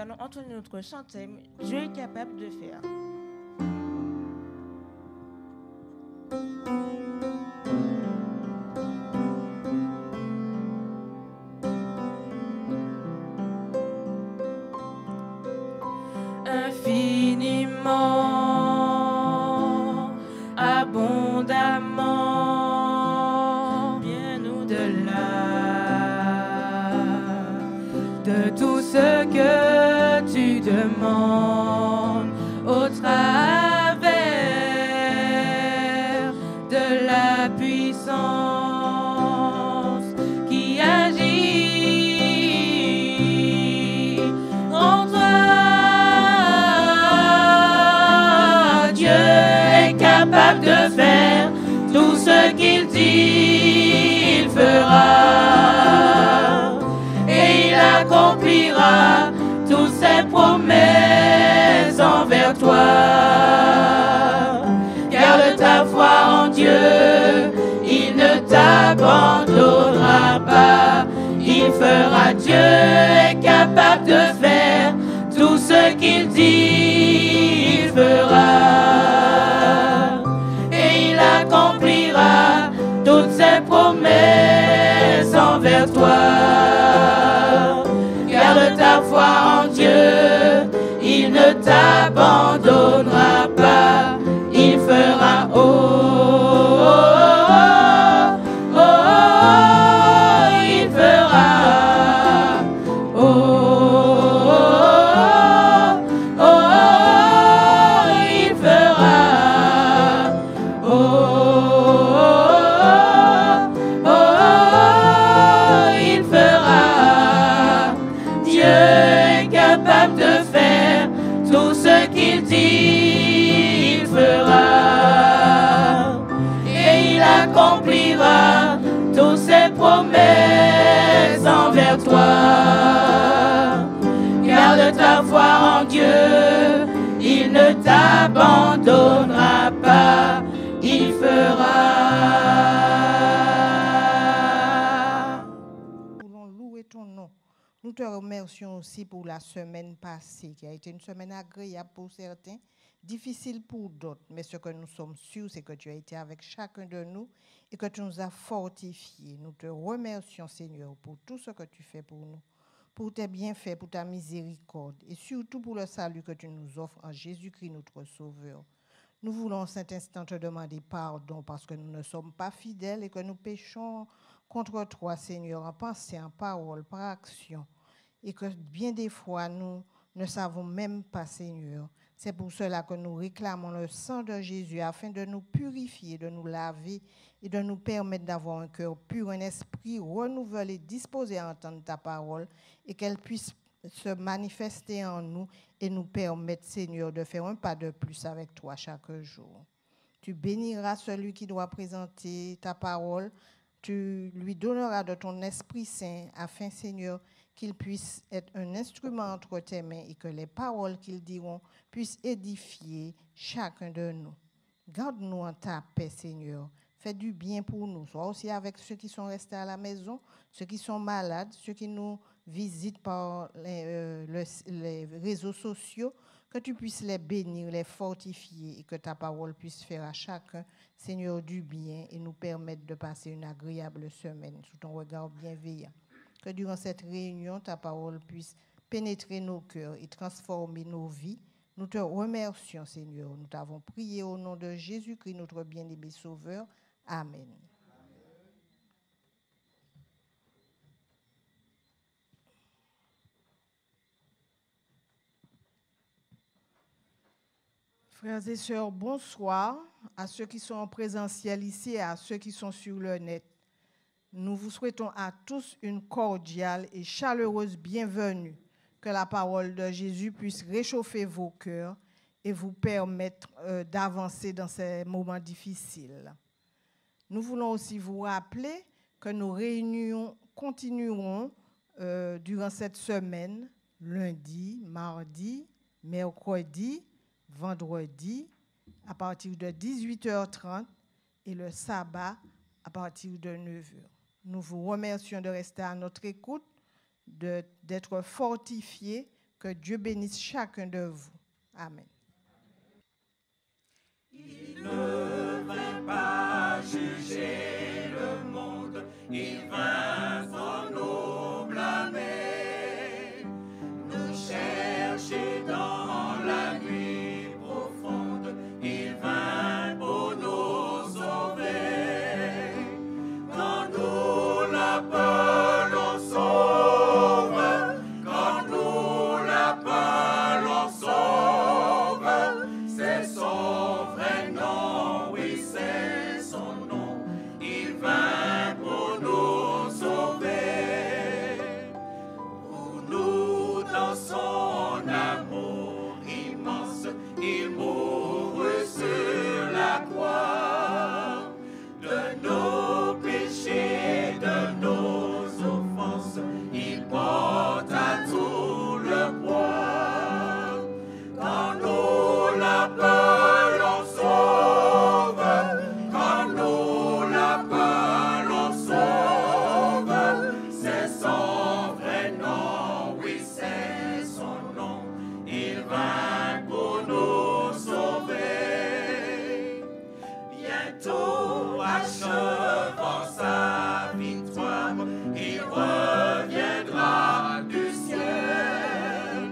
allons entonner notre chantème. Dieu est capable de faire. Infiniment, abondamment, bien au-delà de tout ce que tu demandes au travers de la puissance qui agit en toi. Dieu est capable de faire tout ce qu'il dit, il fera et il accomplira toutes ses promesses envers toi. Garde ta foi en Dieu, il ne t'abandonnera pas. Il fera, Dieu est capable de faire tout ce qu'il dit, il fera et il accomplira toutes ses promesses envers toi. Garde ta foi en Dieu, il ne t'abandonnera pas. Il fera, oh, oh, oh, oh, oh, il fera, oh, oh, oh, oh, il fera, oh, oh, oh, il fera. Dieu est capable de faire tout ce qu'il dit, il fera et il accomplira toutes ses promesses envers toi. Garde ta foi en Dieu, il ne t'abandonnera pas, il fera. Nous voulons louer ton nom. Nous te remercions aussi pour la semaine passée, qui a été une semaine agréable pour certains, difficile pour d'autres. Mais ce que nous sommes sûrs, c'est que tu as été avec chacun de nous et que tu nous as fortifiés. Nous te remercions, Seigneur, pour tout ce que tu fais pour nous, pour tes bienfaits, pour ta miséricorde et surtout pour le salut que tu nous offres en Jésus-Christ, notre Sauveur. Nous voulons cet instant te demander pardon parce que nous ne sommes pas fidèles et que nous péchons contre toi, Seigneur, en pensée, en parole, par action. Et que bien des fois, nous ne savons même pas, Seigneur. C'est pour cela que nous réclamons le sang de Jésus afin de nous purifier, de nous laver et de nous permettre d'avoir un cœur pur, un esprit renouvelé, disposé à entendre ta parole et qu'elle puisse se manifester en nous et nous permettre, Seigneur, de faire un pas de plus avec toi chaque jour. Tu béniras celui qui doit présenter ta parole. Tu lui donneras de ton Esprit Saint afin, Seigneur, qu'il puisse être un instrument entre tes mains et que les paroles qu'ils diront puissent édifier chacun de nous. Garde-nous en ta paix, Seigneur. Fais du bien pour nous. Sois aussi avec ceux qui sont restés à la maison, ceux qui sont malades, ceux qui nous visitent par les réseaux sociaux, que tu puisses les bénir, les fortifier et que ta parole puisse faire à chacun, Seigneur, du bien et nous permettre de passer une agréable semaine sous ton regard bienveillant. Que durant cette réunion, ta parole puisse pénétrer nos cœurs et transformer nos vies. Nous te remercions, Seigneur. Nous t'avons prié au nom de Jésus-Christ, notre bien-aimé Sauveur. Amen. Frères et sœurs, bonsoir à ceux qui sont en présentiel ici et à ceux qui sont sur le net. Nous vous souhaitons à tous une cordiale et chaleureuse bienvenue. Que la parole de Jésus puisse réchauffer vos cœurs et vous permettre d'avancer dans ces moments difficiles. Nous voulons aussi vous rappeler que nos réunions continueront durant cette semaine, lundi, mardi, mercredi, vendredi, à partir de 18h30 et le sabbat à partir de 9h. Nous vous remercions de rester à notre écoute, d'être fortifiés, Que Dieu bénisse chacun de vous. Amen. Il ne vint pas juger le monde, il vint sans nous blâmer, nous chercher dans la nuit profonde, il vint pour nous sauver. Quand nous l'appelons sauve, quand nous l'appelons sauve, c'est son vrai nom, oui c'est son nom, il vint pour nous sauver. Pour nous dans son amour immense, il mourut sur la croix. De nos péchés, de nos offenses, il porta tout le poids. Quand nous l'appelons sauve, quand nous l'appelons sauve, c'est son vrai nom, oui c'est son nom, il vint pour nous sauver. Bientôt achevant sa victoire, il reviendra du ciel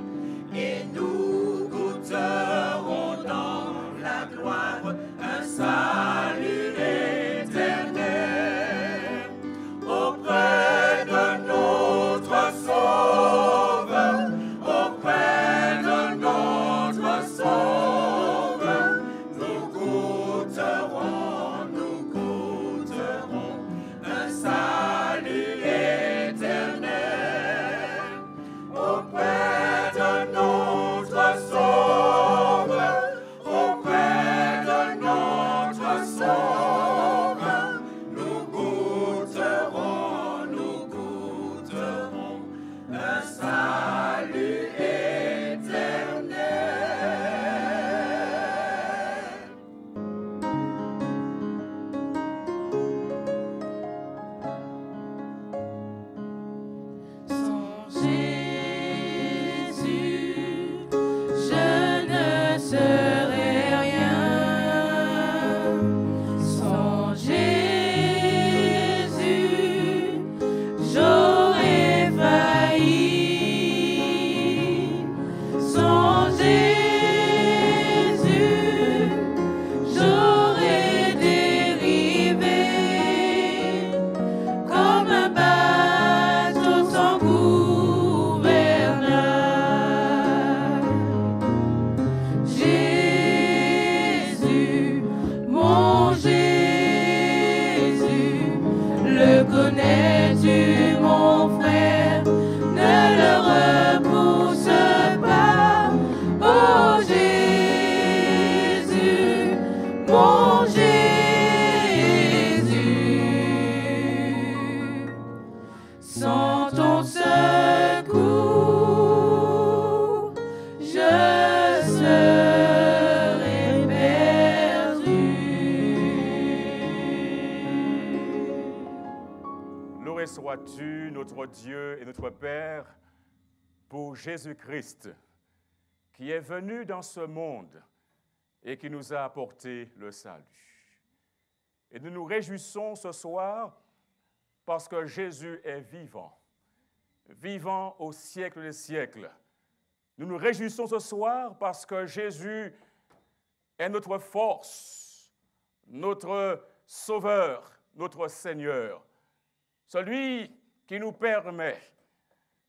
et nous goûterons dans la gloire un salut éternel auprès de notre Sauveur, auprès de notre Sauveur. Nous goûterons un salut éternel auprès de notre Sauveur, auprès de notre Sauveur. Nous goûterons un salut éternel. Sans Jésus, je ne serais rien. Sans Jésus, j'aurais failli. Sans Jésus, j'aurais dérivé comme un bateau sans gouvernail. Jésus, mon Jésus, le connais-tu, mon frère? Ne le repousse pas. Oh Jésus, mon Jésus, sans ton secours, je serais perdu. Loué sois-tu, notre Dieu et notre Père, pour Jésus-Christ, qui est venu dans ce monde et qui nous a apporté le salut. Et nous nous réjouissons ce soir parce que Jésus est vivant, vivant au siècle des siècles. Nous nous réjouissons ce soir parce que Jésus est notre force, notre Sauveur, notre Seigneur, celui qui nous permet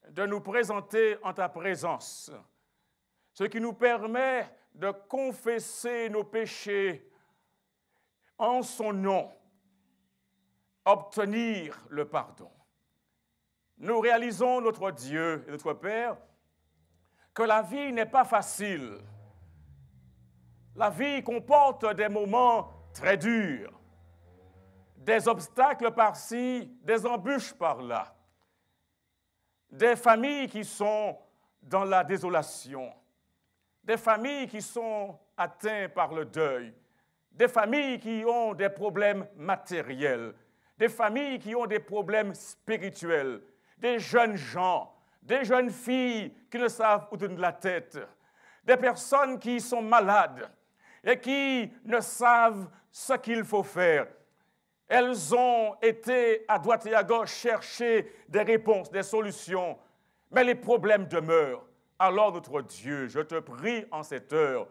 de nous présenter en ta présence, ce qui nous permet de confesser nos péchés en son nom, obtenir le pardon. Nous réalisons, notre Dieu et notre Père, que la vie n'est pas facile. La vie comporte des moments très durs, des obstacles par-ci, des embûches par-là, des familles qui sont dans la désolation, des familles qui sont atteintes par le deuil, des familles qui ont des problèmes matériels, des familles qui ont des problèmes spirituels, des jeunes gens, des jeunes filles qui ne savent où donner la tête, des personnes qui sont malades et qui ne savent ce qu'il faut faire. Elles ont été à droite et à gauche chercher des réponses, des solutions, mais les problèmes demeurent. Alors notre Dieu, je te prie en cette heure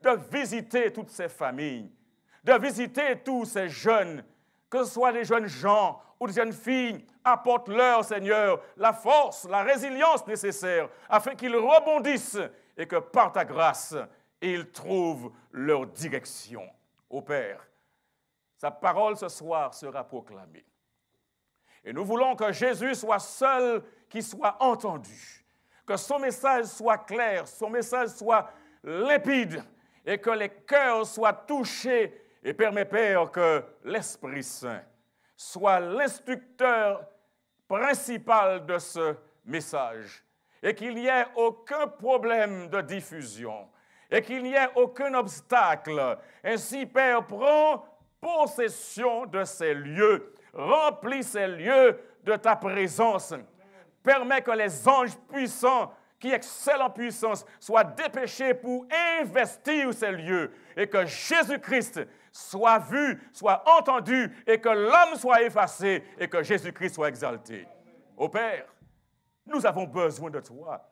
de visiter toutes ces familles, de visiter tous ces jeunes, que ce soit des jeunes gens ou des jeunes filles, apporte-leur, Seigneur, la force, la résilience nécessaire afin qu'ils rebondissent et que par ta grâce, ils trouvent leur direction. Ô Père, sa parole ce soir sera proclamée. Et nous voulons que Jésus soit seul qui soit entendu, que son message soit clair, son message soit limpide et que les cœurs soient touchés. Et permets, Père, que l'Esprit Saint soit l'instructeur principal de ce message et qu'il n'y ait aucun problème de diffusion et qu'il n'y ait aucun obstacle. Ainsi, Père, prends possession de ces lieux, remplis ces lieux de ta présence. Permets que les anges puissants qui excellent en puissance soient dépêchés pour investir ces lieux et que Jésus-Christ soit vu, soit entendu et que l'homme soit effacé et que Jésus-Christ soit exalté. Ô Père, nous avons besoin de toi.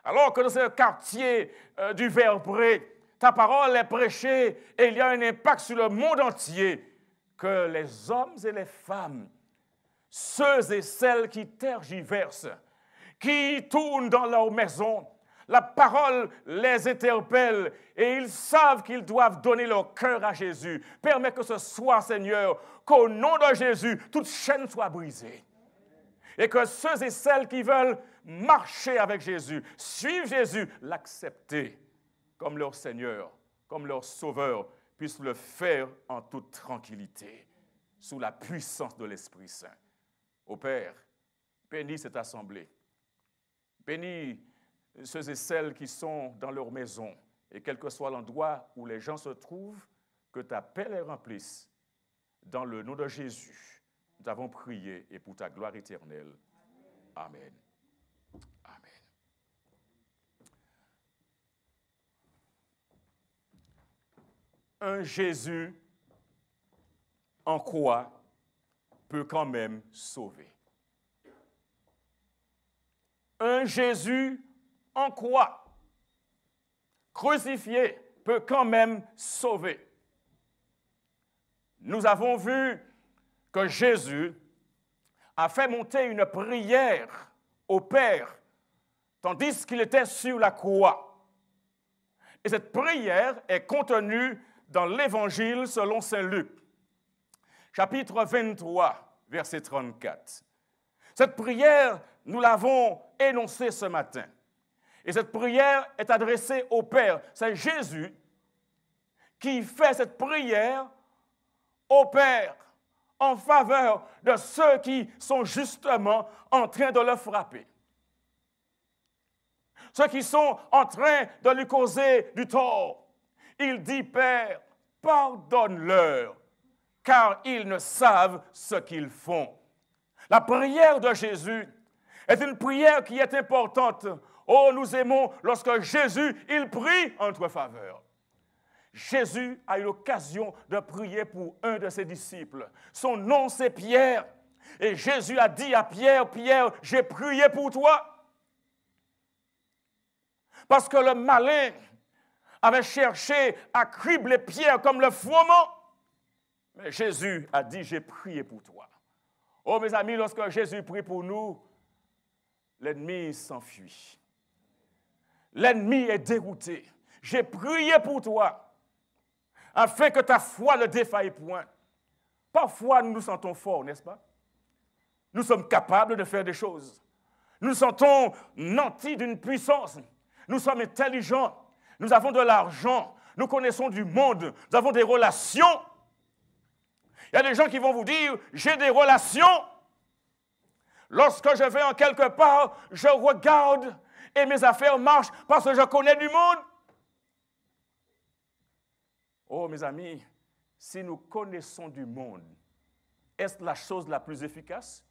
Alors que dans ce quartier du Verbré, ta parole est prêchée et il y a un impact sur le monde entier, que les hommes et les femmes, ceux et celles qui tergiversent, qui tournent dans leur maison, la parole les interpelle et ils savent qu'ils doivent donner leur cœur à Jésus. Permets que ce soit, Seigneur, qu'au nom de Jésus, toute chaîne soit brisée. Et que ceux et celles qui veulent marcher avec Jésus, suivre Jésus, l'accepter comme leur Seigneur, comme leur Sauveur, puissent le faire en toute tranquillité, sous la puissance de l'Esprit Saint. Ô Père, bénis cette assemblée. Bénis ceux et celles qui sont dans leur maison, et quel que soit l'endroit où les gens se trouvent, que ta paix les remplisse. Dans le nom de Jésus, nous avons prié et pour ta gloire éternelle. Amen. Amen. Un Jésus en croix peut quand même sauver. Un Jésus en croix, crucifié, peut quand même sauver. Nous avons vu que Jésus a fait monter une prière au Père, tandis qu'il était sur la croix. Et cette prière est contenue dans l'Évangile selon saint Luc, chapitre 23, verset 34. Cette prière, nous l'avons énoncée ce matin. Et cette prière est adressée au Père. C'est Jésus qui fait cette prière au Père en faveur de ceux qui sont justement en train de le frapper. Ceux qui sont en train de lui causer du tort. Il dit, Père, pardonne-leur, car ils ne savent ce qu'ils font. La prière de Jésus est une prière qui est importante. Oh, nous aimons lorsque Jésus, il prie en notre faveur. Jésus a eu l'occasion de prier pour un de ses disciples. Son nom, c'est Pierre. Et Jésus a dit à Pierre, Pierre, j'ai prié pour toi. Parce que le malin avait cherché à cribler Pierre comme le froment. Mais Jésus a dit, j'ai prié pour toi. Oh, mes amis, lorsque Jésus prie pour nous, l'ennemi s'enfuit. L'ennemi est dérouté. J'ai prié pour toi, afin que ta foi ne défaille point. Parfois, nous nous sentons forts, n'est-ce pas? Nous sommes capables de faire des choses. Nous nous sentons nantis d'une puissance. Nous sommes intelligents. Nous avons de l'argent. Nous connaissons du monde. Nous avons des relations. Il y a des gens qui vont vous dire, j'ai des relations. Lorsque je vais en quelque part, je regarde et mes affaires marchent parce que je connais du monde. Oh, mes amis, si nous connaissons du monde, est-ce la chose la plus efficace?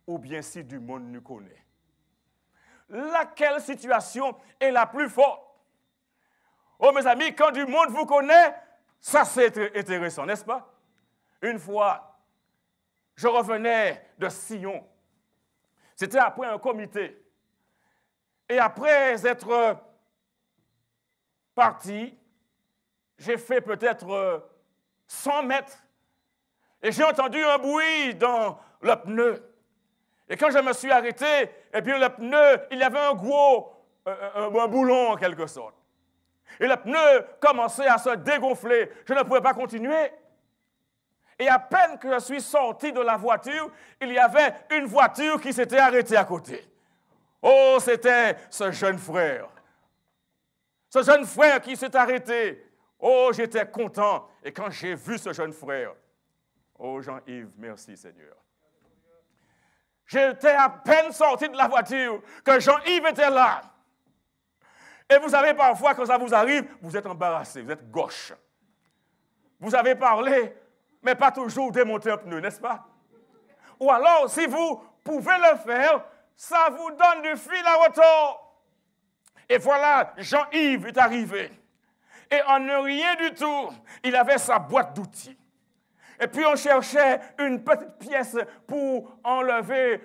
Ou bien si du monde nous connaît? laquelle situation est la plus forte. Oh mes amis, quand du monde vous connaît, ça c'est intéressant, n'est-ce pas? Une fois, je revenais de Sion. C'était après un comité. Et après être parti, j'ai fait peut-être 100 mètres et j'ai entendu un bruit dans le pneu. Et quand je me suis arrêté, eh bien le pneu, il y avait un gros un boulon en quelque sorte. Et le pneu commençait à se dégonfler. Je ne pouvais pas continuer. Et à peine que je suis sorti de la voiture, il y avait une voiture qui s'était arrêtée à côté. Oh, c'était ce jeune frère. Ce jeune frère qui s'est arrêté. Oh, j'étais content. Et quand j'ai vu ce jeune frère, oh Jean-Yves, merci Seigneur. J'étais à peine sorti de la voiture que Jean-Yves était là. Et vous savez, parfois, quand ça vous arrive, vous êtes embarrassé, vous êtes gauche. Vous avez parlé, mais pas toujours démonter un pneu, n'est-ce pas? Ou alors, si vous pouvez le faire, ça vous donne du fil à retordre. Et voilà, Jean-Yves est arrivé. Et en ne rien du tout, il avait sa boîte d'outils. Et puis on cherchait une petite pièce pour enlever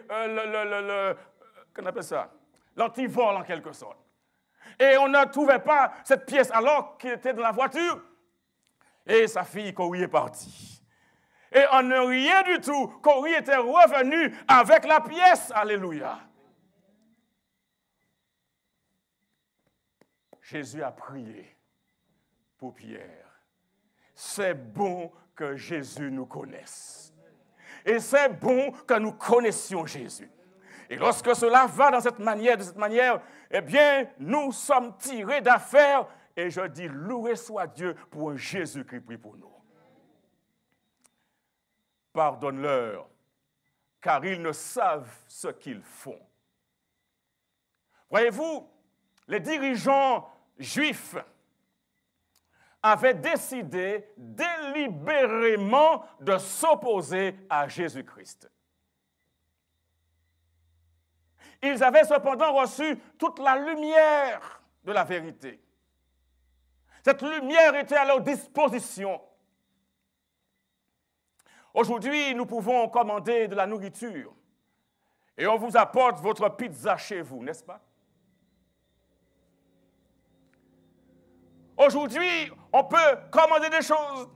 qu'on appelle ça? L'antivol en quelque sorte. Et on ne trouvait pas cette pièce alors qu'il était dans la voiture. Et sa fille, Corrie, est partie. Et en ne rien du tout, Corrie était revenu avec la pièce. Alléluia. Jésus a prié pour Pierre. C'est bon que Jésus nous connaisse. Et c'est bon que nous connaissions Jésus. Et lorsque cela va de cette manière, eh bien, nous sommes tirés d'affaire. Et je dis, loué soit Dieu pour un Jésus qui prie pour nous. Pardonne-leur, car ils ne savent ce qu'ils font. Voyez-vous, les dirigeants juifs avaient décidé délibérément de s'opposer à Jésus-Christ. Ils avaient cependant reçu toute la lumière de la vérité. Cette lumière était à leur disposition. Aujourd'hui, nous pouvons commander de la nourriture et on vous apporte votre pizza chez vous, n'est-ce pas? Aujourd'hui, on peut commander des choses.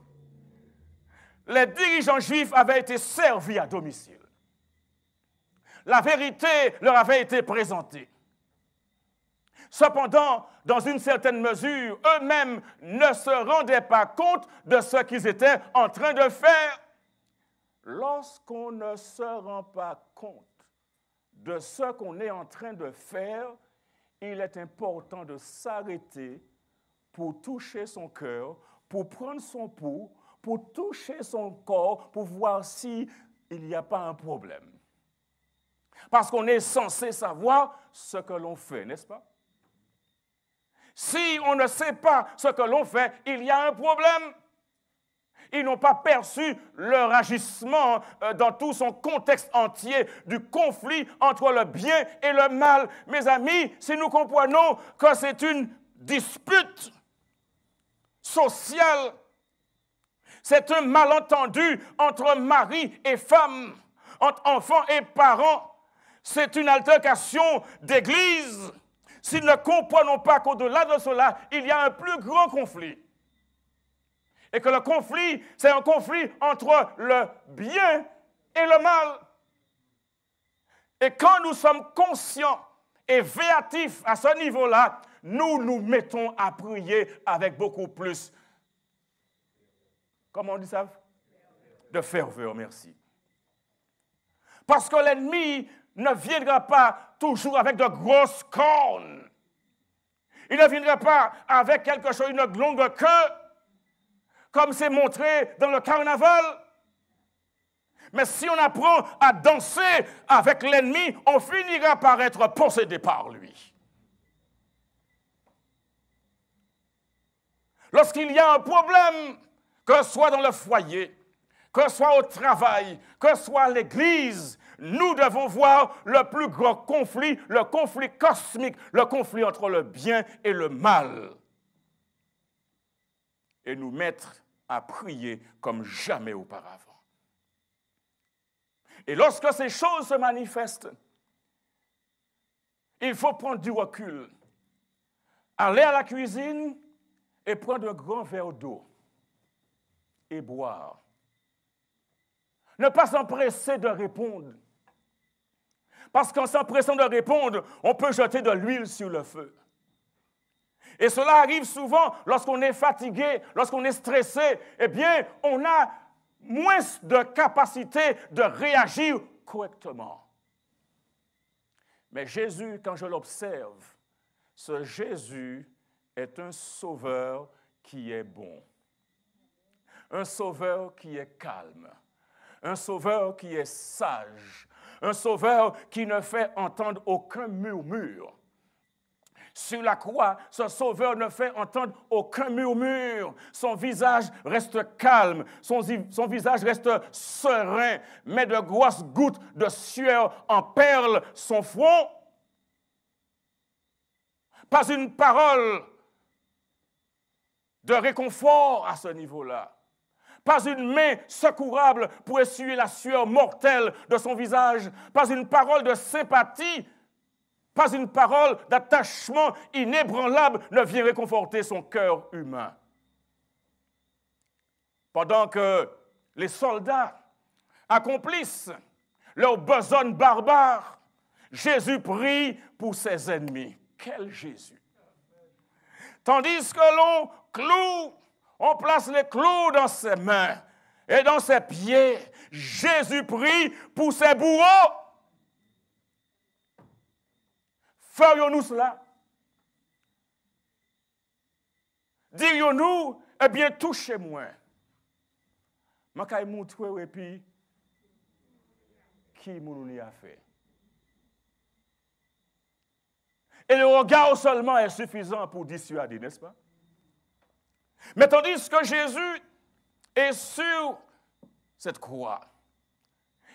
Les dirigeants juifs avaient été servis à domicile. La vérité leur avait été présentée. Cependant, dans une certaine mesure, eux-mêmes ne se rendaient pas compte de ce qu'ils étaient en train de faire. Lorsqu'on ne se rend pas compte de ce qu'on est en train de faire, il est important de s'arrêter pour toucher son cœur, pour prendre son pouls, pour toucher son corps, pour voir s'il n'y a pas un problème. Parce qu'on est censé savoir ce que l'on fait, n'est-ce pas? Si on ne sait pas ce que l'on fait, il y a un problème. Ils n'ont pas perçu leur agissement dans tout son contexte entier du conflit entre le bien et le mal. Mes amis, si nous comprenons que c'est une dispute sociale, c'est un malentendu entre mari et femme, entre enfants et parents, c'est une altercation d'église. Si nous ne comprenons pas qu'au-delà de cela, il y a un plus grand conflit. Et que le conflit, c'est un conflit entre le bien et le mal. Et quand nous sommes conscients et véatifs à ce niveau-là, nous nous mettons à prier avec beaucoup plus, comment on dit ça? De ferveur, merci. Parce que l'ennemi ne viendra pas toujours avec de grosses cornes. Il ne viendra pas avec quelque chose, une longue queue, comme c'est montré dans le carnaval. Mais si on apprend à danser avec l'ennemi, on finira par être possédé par lui. Lorsqu'il y a un problème, que ce soit dans le foyer, que ce soit au travail, que ce soit à l'église, nous devons voir le plus grand conflit, le conflit cosmique, le conflit entre le bien et le mal. Et nous mettre à prier comme jamais auparavant. Et lorsque ces choses se manifestent, il faut prendre du recul, aller à la cuisine et prendre un grand verre d'eau et boire. Ne pas s'empresser de répondre. Parce qu'en s'empressant de répondre, on peut jeter de l'huile sur le feu. Et cela arrive souvent lorsqu'on est fatigué, lorsqu'on est stressé. Eh bien, on a moins de capacité de réagir correctement. Mais Jésus, quand je l'observe, ce Jésus est un sauveur qui est bon. Un sauveur qui est calme. Un sauveur qui est sage. Un sauveur qui ne fait entendre aucun murmure. Sur la croix, ce sauveur ne fait entendre aucun murmure. Son visage reste calme, son visage reste serein, mais de grosses gouttes de sueur en perlent son front. Pas une parole de réconfort à ce niveau-là. Pas une main secourable pour essuyer la sueur mortelle de son visage. Pas une parole de sympathie. Pas une parole d'attachement inébranlable ne vient réconforter son cœur humain. Pendant que les soldats accomplissent leur besogne barbare, Jésus prie pour ses ennemis. Quel Jésus! Tandis que l'on cloue, on place les clous dans ses mains et dans ses pieds, Jésus prie pour ses bourreaux. Ferions-nous cela? Dirions-nous, eh bien, touchez-moi. Je vais vous montrer et puis, qui nous a fait. Et le regard seulement est suffisant pour dissuader, n'est-ce pas? Mais tandis que Jésus est sur cette croix,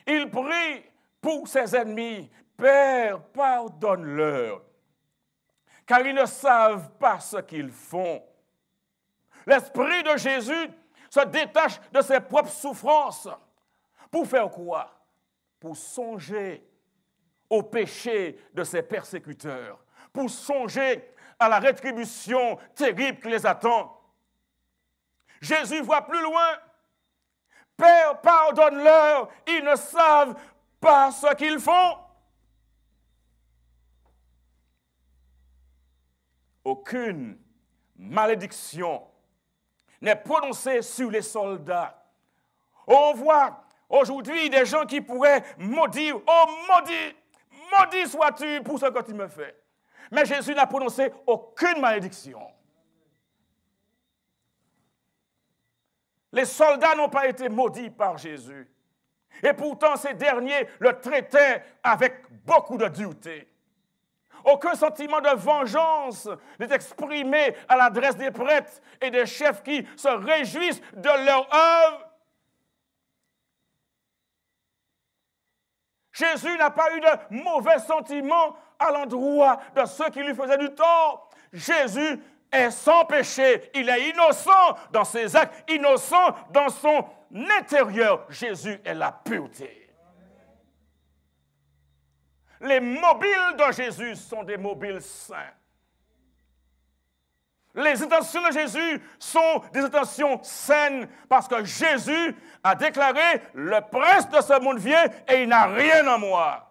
il prie pour ses ennemis. Père, pardonne-leur, car ils ne savent pas ce qu'ils font. L'Esprit de Jésus se détache de ses propres souffrances. Pour faire quoi? Pour songer au péché de ses persécuteurs, pour songer à la rétribution terrible qui les attend. Jésus voit plus loin. Père, pardonne-leur, ils ne savent pas ce qu'ils font. Aucune malédiction n'est prononcée sur les soldats. On voit aujourd'hui des gens qui pourraient maudire, oh maudit, maudit sois-tu pour ce que tu me fais. Mais Jésus n'a prononcé aucune malédiction. Les soldats n'ont pas été maudits par Jésus. Et pourtant, ces derniers le traitaient avec beaucoup de dureté. Aucun sentiment de vengeance n'est exprimé à l'adresse des prêtres et des chefs qui se réjouissent de leur œuvre. Jésus n'a pas eu de mauvais sentiments à l'endroit de ceux qui lui faisaient du tort. Jésus est sans péché. Il est innocent dans ses actes, innocent dans son intérieur. Jésus est la pureté. Les mobiles de Jésus sont des mobiles saints. Les intentions de Jésus sont des intentions saines parce que Jésus a déclaré « Le prince de ce monde vient et il n'a rien en moi ».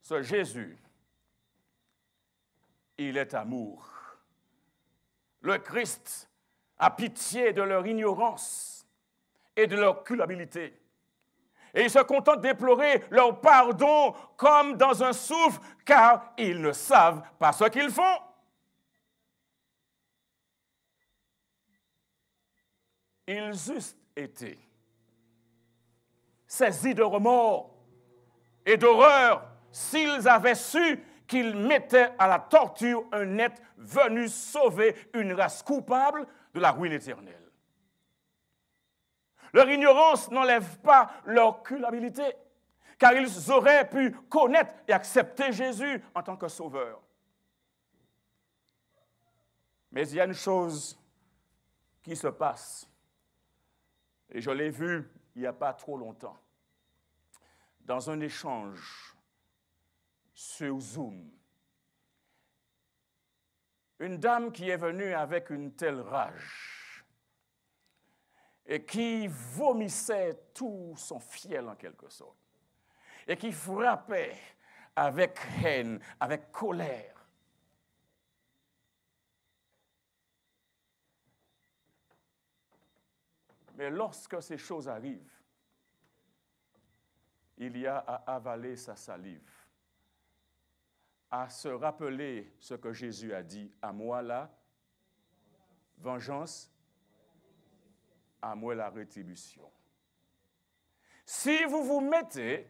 Ce Jésus, il est amour. Le Christ a pitié de leur ignorance et de leur culpabilité. Et il se contente d'implorer leur pardon comme dans un souffle, car ils ne savent pas ce qu'ils font. Ils eussent été saisis de remords et d'horreur s'ils avaient su qu'ils mettaient à la torture un être venu sauver une race coupable de la ruine éternelle. Leur ignorance n'enlève pas leur culpabilité, car ils auraient pu connaître et accepter Jésus en tant que sauveur. Mais il y a une chose qui se passe, et je l'ai vu il n'y a pas trop longtemps, dans un échange sur Zoom. Une dame qui est venue avec une telle rage et qui vomissait tout son fiel en quelque sorte et qui frappait avec haine, avec colère. Mais lorsque ces choses arrivent, il y a à avaler sa salive, à se rappeler ce que Jésus a dit, à moi la vengeance, à moi la rétribution. Si vous vous mettez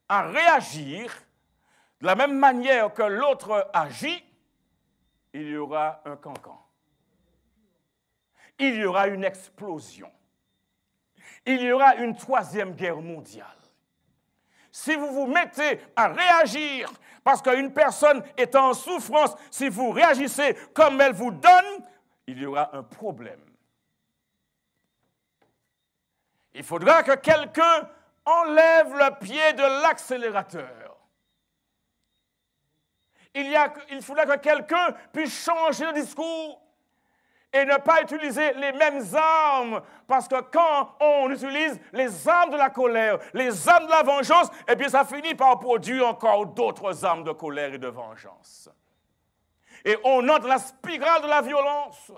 à réagir de la même manière que l'autre agit, il y aura un cancan. Il y aura une explosion. Il y aura une 3e guerre mondiale. Si vous vous mettez à réagir parce qu'une personne est en souffrance, si vous réagissez comme elle vous donne, il y aura un problème. Il faudra que quelqu'un enlève le pied de l'accélérateur. Il faudra que quelqu'un puisse changer de discours et ne pas utiliser les mêmes armes. Parce que quand on utilise les armes de la colère, les armes de la vengeance, eh bien ça finit par produire encore d'autres armes de colère et de vengeance. Et on entre dans la spirale de la violence.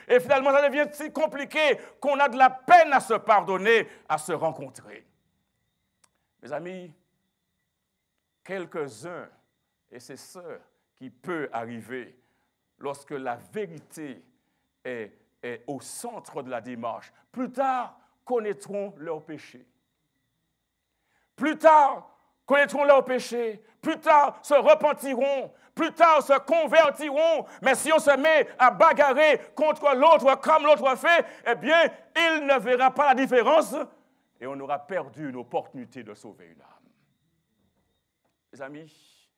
Et finalement, ça devient si compliqué qu'on a de la peine à se pardonner, à se rencontrer. Mes amis, quelques-uns, et c'est ça qui peut arriver lorsque la vérité est au centre de la démarche, plus tard connaîtront leurs péchés. Plus tard connaîtront leurs péchés. Plus tard se repentiront. Plus tard se convertiront. Mais si on se met à bagarrer contre l'autre comme l'autre fait, eh bien, il ne verra pas la différence et on aura perdu une opportunité de sauver une âme. Mes amis,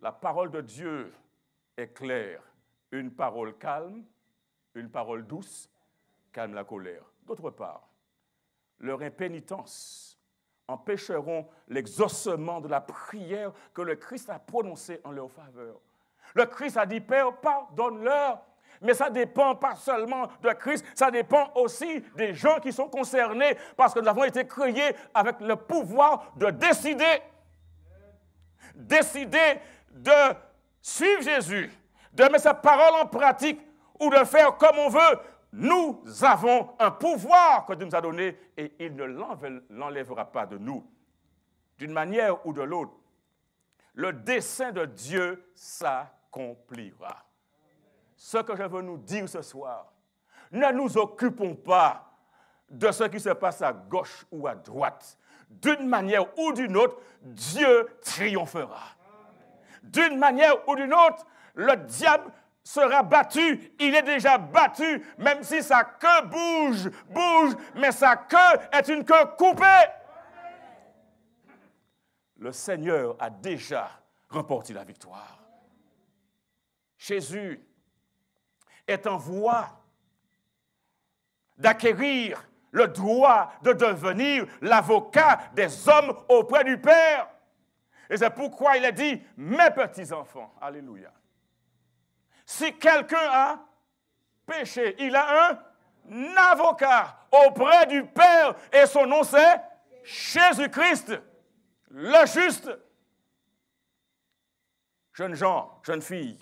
la parole de Dieu est claire. Une parole calme, une parole douce, calme la colère. D'autre part, leur impénitence empêcheront l'exaucement de la prière que le Christ a prononcée en leur faveur. Le Christ a dit, Père, pardonne-leur. Mais ça dépend pas seulement de Christ, ça dépend aussi des gens qui sont concernés, parce que nous avons été créés avec le pouvoir de décider. Décider de suivre Jésus, de mettre sa parole en pratique, ou de faire comme on veut. Nous avons un pouvoir que Dieu nous a donné et il ne l'enlèvera pas de nous. D'une manière ou de l'autre, le dessein de Dieu s'accomplira. Ce que je veux nous dire ce soir, ne nous occupons pas de ce qui se passe à gauche ou à droite. D'une manière ou d'une autre, Dieu triomphera. D'une manière ou d'une autre, le diable sera battu, il est déjà battu, même si sa queue bouge, mais sa queue est une queue coupée. Le Seigneur a déjà remporté la victoire. Jésus est en voie d'acquérir le droit de devenir l'avocat des hommes auprès du Père. Et c'est pourquoi il a dit, mes petits-enfants, alléluia. Si quelqu'un a péché, il a un avocat auprès du Père et son nom c'est Jésus-Christ, le juste. Jeunes gens, jeunes filles,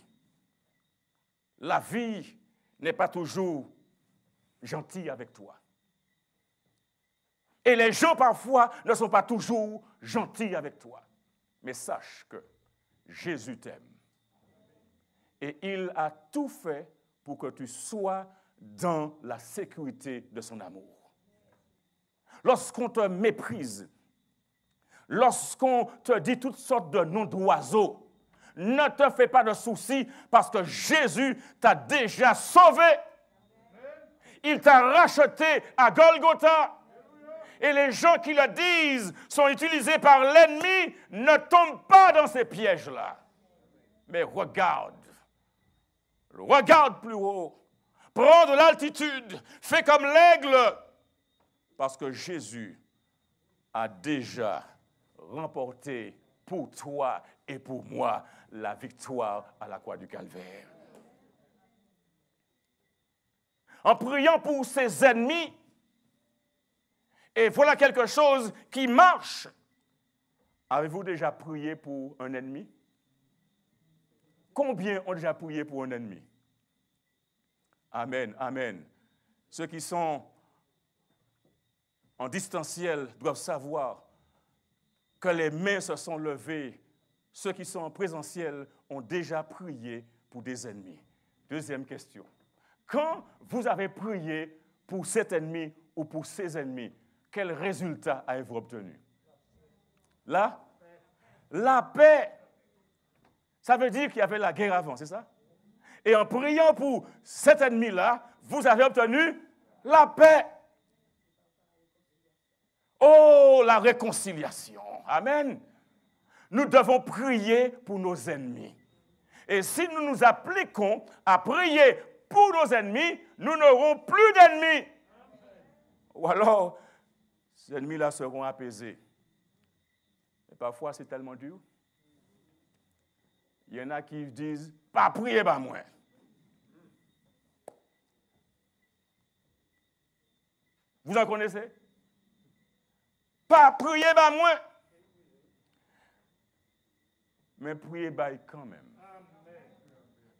la vie n'est pas toujours gentille avec toi. Et les gens parfois ne sont pas toujours gentils avec toi. Mais sache que Jésus t'aime. Et il a tout fait pour que tu sois dans la sécurité de son amour. Lorsqu'on te méprise, lorsqu'on te dit toutes sortes de noms d'oiseaux, ne te fais pas de soucis parce que Jésus t'a déjà sauvé. il t'a racheté à Golgotha. Et les gens qui le disent sont utilisés par l'ennemi, ne tombent pas dans ces pièges-là. Mais regarde plus haut, prends de l'altitude, fais comme l'aigle, parce que Jésus a déjà remporté pour toi et pour moi la victoire à la croix du Calvaire. En priant pour ses ennemis, et voilà quelque chose qui marche. Avez-vous déjà prié pour un ennemi? Combien ont déjà prié pour un ennemi? Amen, amen. Ceux qui sont en distanciel doivent savoir que les mains se sont levées. Ceux qui sont en présentiel ont déjà prié pour des ennemis. Deuxième question. Quand vous avez prié pour cet ennemi ou pour ses ennemis, quel résultat avez-vous obtenu? Là, la paix. Ça veut dire qu'il y avait la guerre avant, c'est ça? Et en priant pour cet ennemi-là, vous avez obtenu la paix. Oh, la réconciliation. Amen. Nous devons prier pour nos ennemis. Et si nous nous appliquons à prier pour nos ennemis, nous n'aurons plus d'ennemis. Ou alors, ces ennemis-là seront apaisés. Et parfois, c'est tellement dur. Il y en a qui disent, pas prier, pas moi. Vous en connaissez? Pas prier, pas moi. Mais prier, bah quand même.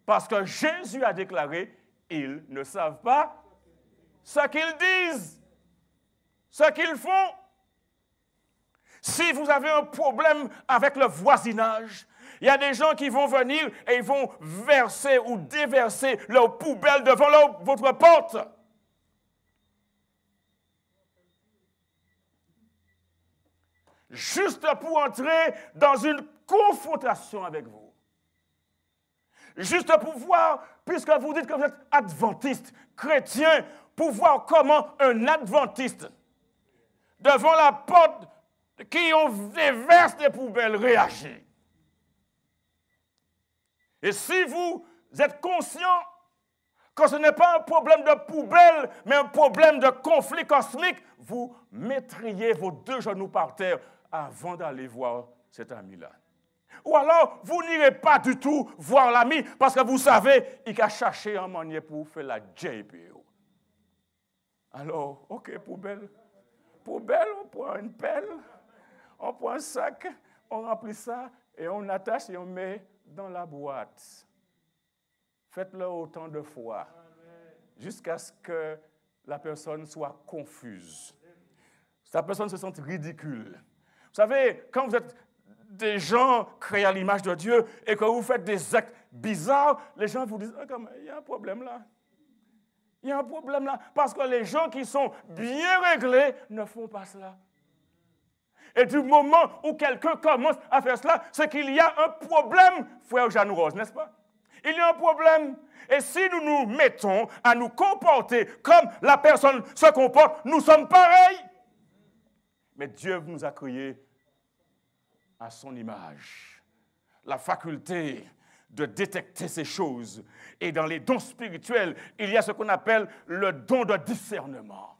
Parce que Jésus a déclaré, ils ne savent pas ce qu'ils disent, ce qu'ils font. Si vous avez un problème avec le voisinage, il y a des gens qui vont venir et ils vont verser ou déverser leur poubelle devant votre porte. Juste pour entrer dans une confrontation avec vous. Juste pour voir, puisque vous dites que vous êtes adventiste, chrétien, pour voir comment un adventiste, devant la porte qui on déverse des poubelles, réagit. Et si vous êtes conscient que ce n'est pas un problème de poubelle, mais un problème de conflit cosmique, vous mettriez vos deux genoux par terre avant d'aller voir cet ami-là. Ou alors, vous n'irez pas du tout voir l'ami parce que vous savez, il a cherché un manier pour faire la JPO. Alors, OK, poubelle. Poubelle, on prend une pelle, on prend un sac, on remplit ça et on attache et on met dans la boîte. Faites-le autant de fois jusqu'à ce que la personne soit confuse. La personne se sente ridicule. Vous savez, quand vous êtes des gens créés à l'image de Dieu et que vous faites des actes bizarres, les gens vous disent « il y a un problème là. Il y a un problème là. » Parce que les gens qui sont bien réglés ne font pas cela. Et du moment où quelqu'un commence à faire cela, c'est qu'il y a un problème, frère Jeanne Rose, n'est-ce pas? Il y a un problème. Et si nous nous mettons à nous comporter comme la personne se comporte, nous sommes pareils. Mais Dieu nous a créés à son image. La faculté de détecter ces choses. Et dans les dons spirituels, il y a ce qu'on appelle le don de discernement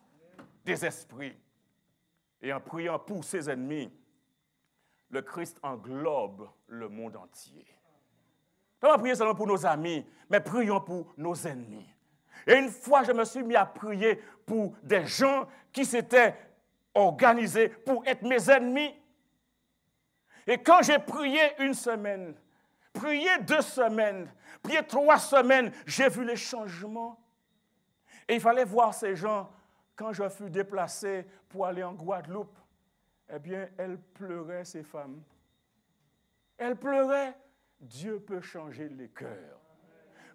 des esprits. Et en priant pour ses ennemis, le Christ englobe le monde entier. Nous ne prions seulement pour nos amis, mais prions pour nos ennemis. Et une fois, je me suis mis à prier pour des gens qui s'étaient organisés pour être mes ennemis. Et quand j'ai prié une semaine, prié 2 semaines, prié 3 semaines, j'ai vu les changements. Et il fallait voir ces gens. Quand je fus déplacé pour aller en Guadeloupe, eh bien, elles pleuraient, ces femmes. Elles pleuraient. Dieu peut changer les cœurs.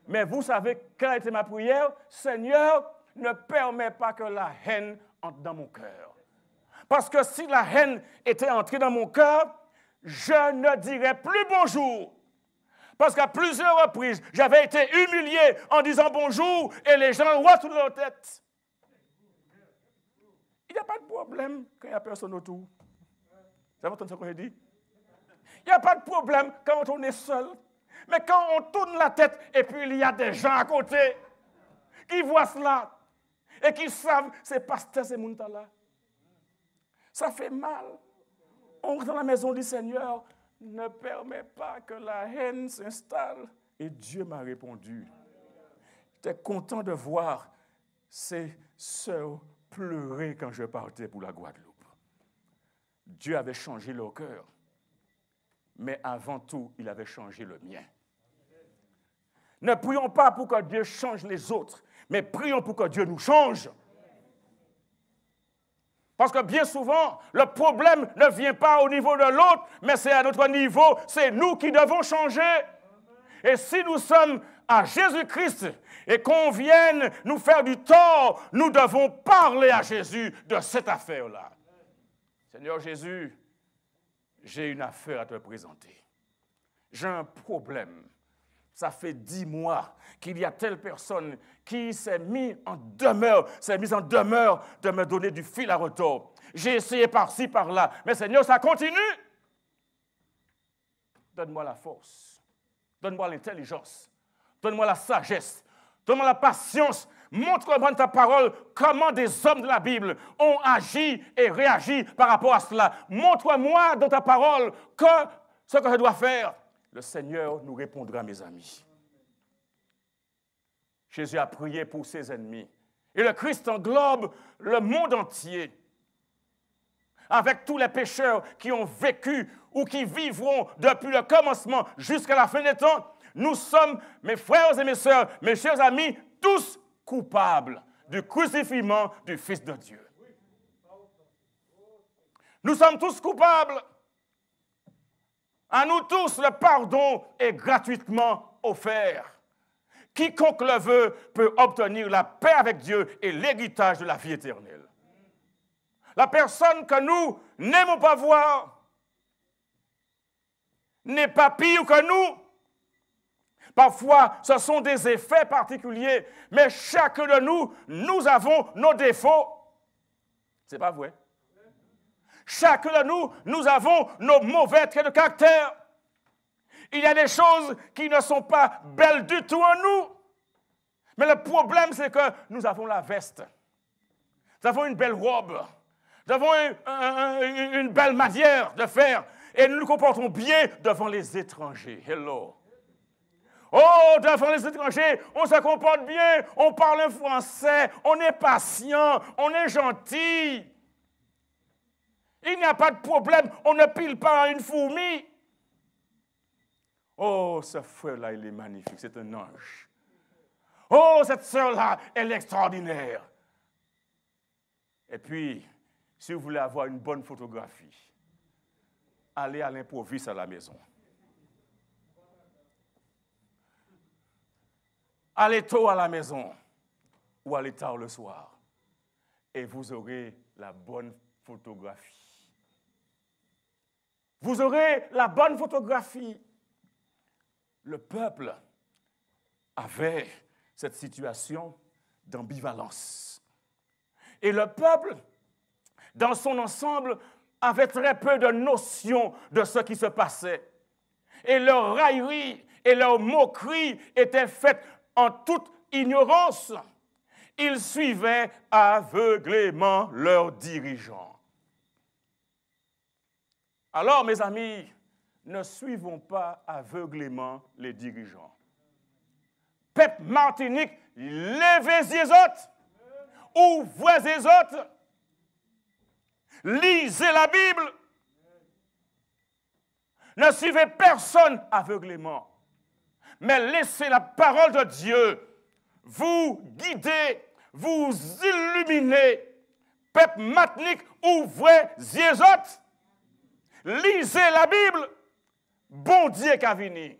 Mais vous savez quelle a été ma prière? Seigneur, ne permets pas que la haine entre dans mon cœur. Parce que si la haine était entrée dans mon cœur, je ne dirais plus bonjour. Parce qu'à plusieurs reprises, j'avais été humilié en disant bonjour et les gens retournaient leur tête. Il n'y a pas de problème quand il n'y a personne autour. Vous avez entendu ce que j'ai dit? Il n'y a pas de problème quand on est seul. Mais quand on tourne la tête et puis il y a des gens à côté qui voient cela et qui savent, c'est pasteur, c'est Muntala. Ça fait mal. On rentre dans la maison du Seigneur, ne permet pas que la haine s'installe. Et Dieu m'a répondu. J'étais content de voir ces sœurs pleurer quand je partais pour la Guadeloupe. Dieu avait changé leur cœur. Mais avant tout, il avait changé le mien. Ne prions pas pour que Dieu change les autres, mais prions pour que Dieu nous change. Parce que bien souvent, le problème ne vient pas au niveau de l'autre, mais c'est à notre niveau, c'est nous qui devons changer. Et si nous sommes à Jésus-Christ et qu'on vienne nous faire du tort, nous devons parler à Jésus de cette affaire-là. Seigneur Jésus, j'ai une affaire à te présenter. J'ai un problème. Ça fait 10 mois qu'il y a telle personne qui s'est mise en demeure de me donner du fil à retordre. J'ai essayé par-ci, par-là, mais Seigneur, ça continue. Donne-moi la force, donne-moi l'intelligence, donne-moi la sagesse, donne-moi la patience. Montre-moi dans ta parole comment des hommes de la Bible ont agi et réagi par rapport à cela. Montre-moi dans ta parole ce que je dois faire. Le Seigneur nous répondra, mes amis. Jésus a prié pour ses ennemis. Et le Christ englobe le monde entier. Avec tous les pécheurs qui ont vécu ou qui vivront depuis le commencement jusqu'à la fin des temps, nous sommes, mes frères et mes sœurs, mes chers amis, tous coupables du crucifixion du Fils de Dieu. Nous sommes tous coupables. À nous tous, le pardon est gratuitement offert. Quiconque le veut peut obtenir la paix avec Dieu et l'héritage de la vie éternelle. La personne que nous n'aimons pas voir n'est pas pire que nous. Parfois, ce sont des effets particuliers, mais chacun de nous, nous avons nos défauts. C'est pas vrai? Chacun de nous, nous avons nos mauvais traits de caractère. Il y a des choses qui ne sont pas belles du tout en nous. Mais le problème, c'est que nous avons la veste. Nous avons une belle robe. Nous avons une belle manière de faire. Et nous nous comportons bien devant les étrangers. Hello. Oh, devant les étrangers, on se comporte bien, on parle un français, on est patient, on est gentil. Il n'y a pas de problème, on ne pile pas une fourmi. Oh, ce frère-là, il est magnifique, c'est un ange. Oh, cette sœur-là, elle est extraordinaire. Et puis, si vous voulez avoir une bonne photographie, allez à l'improviste à la maison. Allez tôt à la maison ou allez tard le soir et vous aurez la bonne photographie. Vous aurez la bonne photographie. Le peuple avait cette situation d'ambivalence. Et le peuple, dans son ensemble, avait très peu de notions de ce qui se passait. Et leur raillerie et leur moquerie étaient faites en toute ignorance. Ils suivaient aveuglément leurs dirigeants. Alors, mes amis, ne suivons pas aveuglément les dirigeants. Peuple Martinique, levez les autres, ouvrez les autres, lisez la Bible. Ne suivez personne aveuglément, mais laissez la parole de Dieu vous guider, vous illuminer. Peuple Martinique, ouvrez les autres. Lisez la Bible, bon Dieu qu'a venu.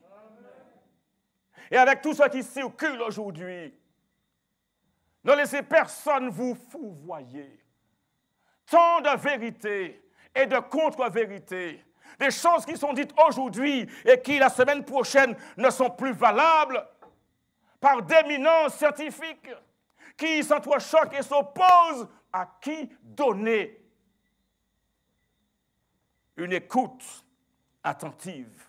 Et avec tout ce qui circule aujourd'hui, ne laissez personne vous fourvoyer. Tant de vérité et de contre-vérité, des choses qui sont dites aujourd'hui et qui la semaine prochaine ne sont plus valables par d'éminents scientifiques qui s'entrechoquent et s'opposent, à qui donner une écoute attentive.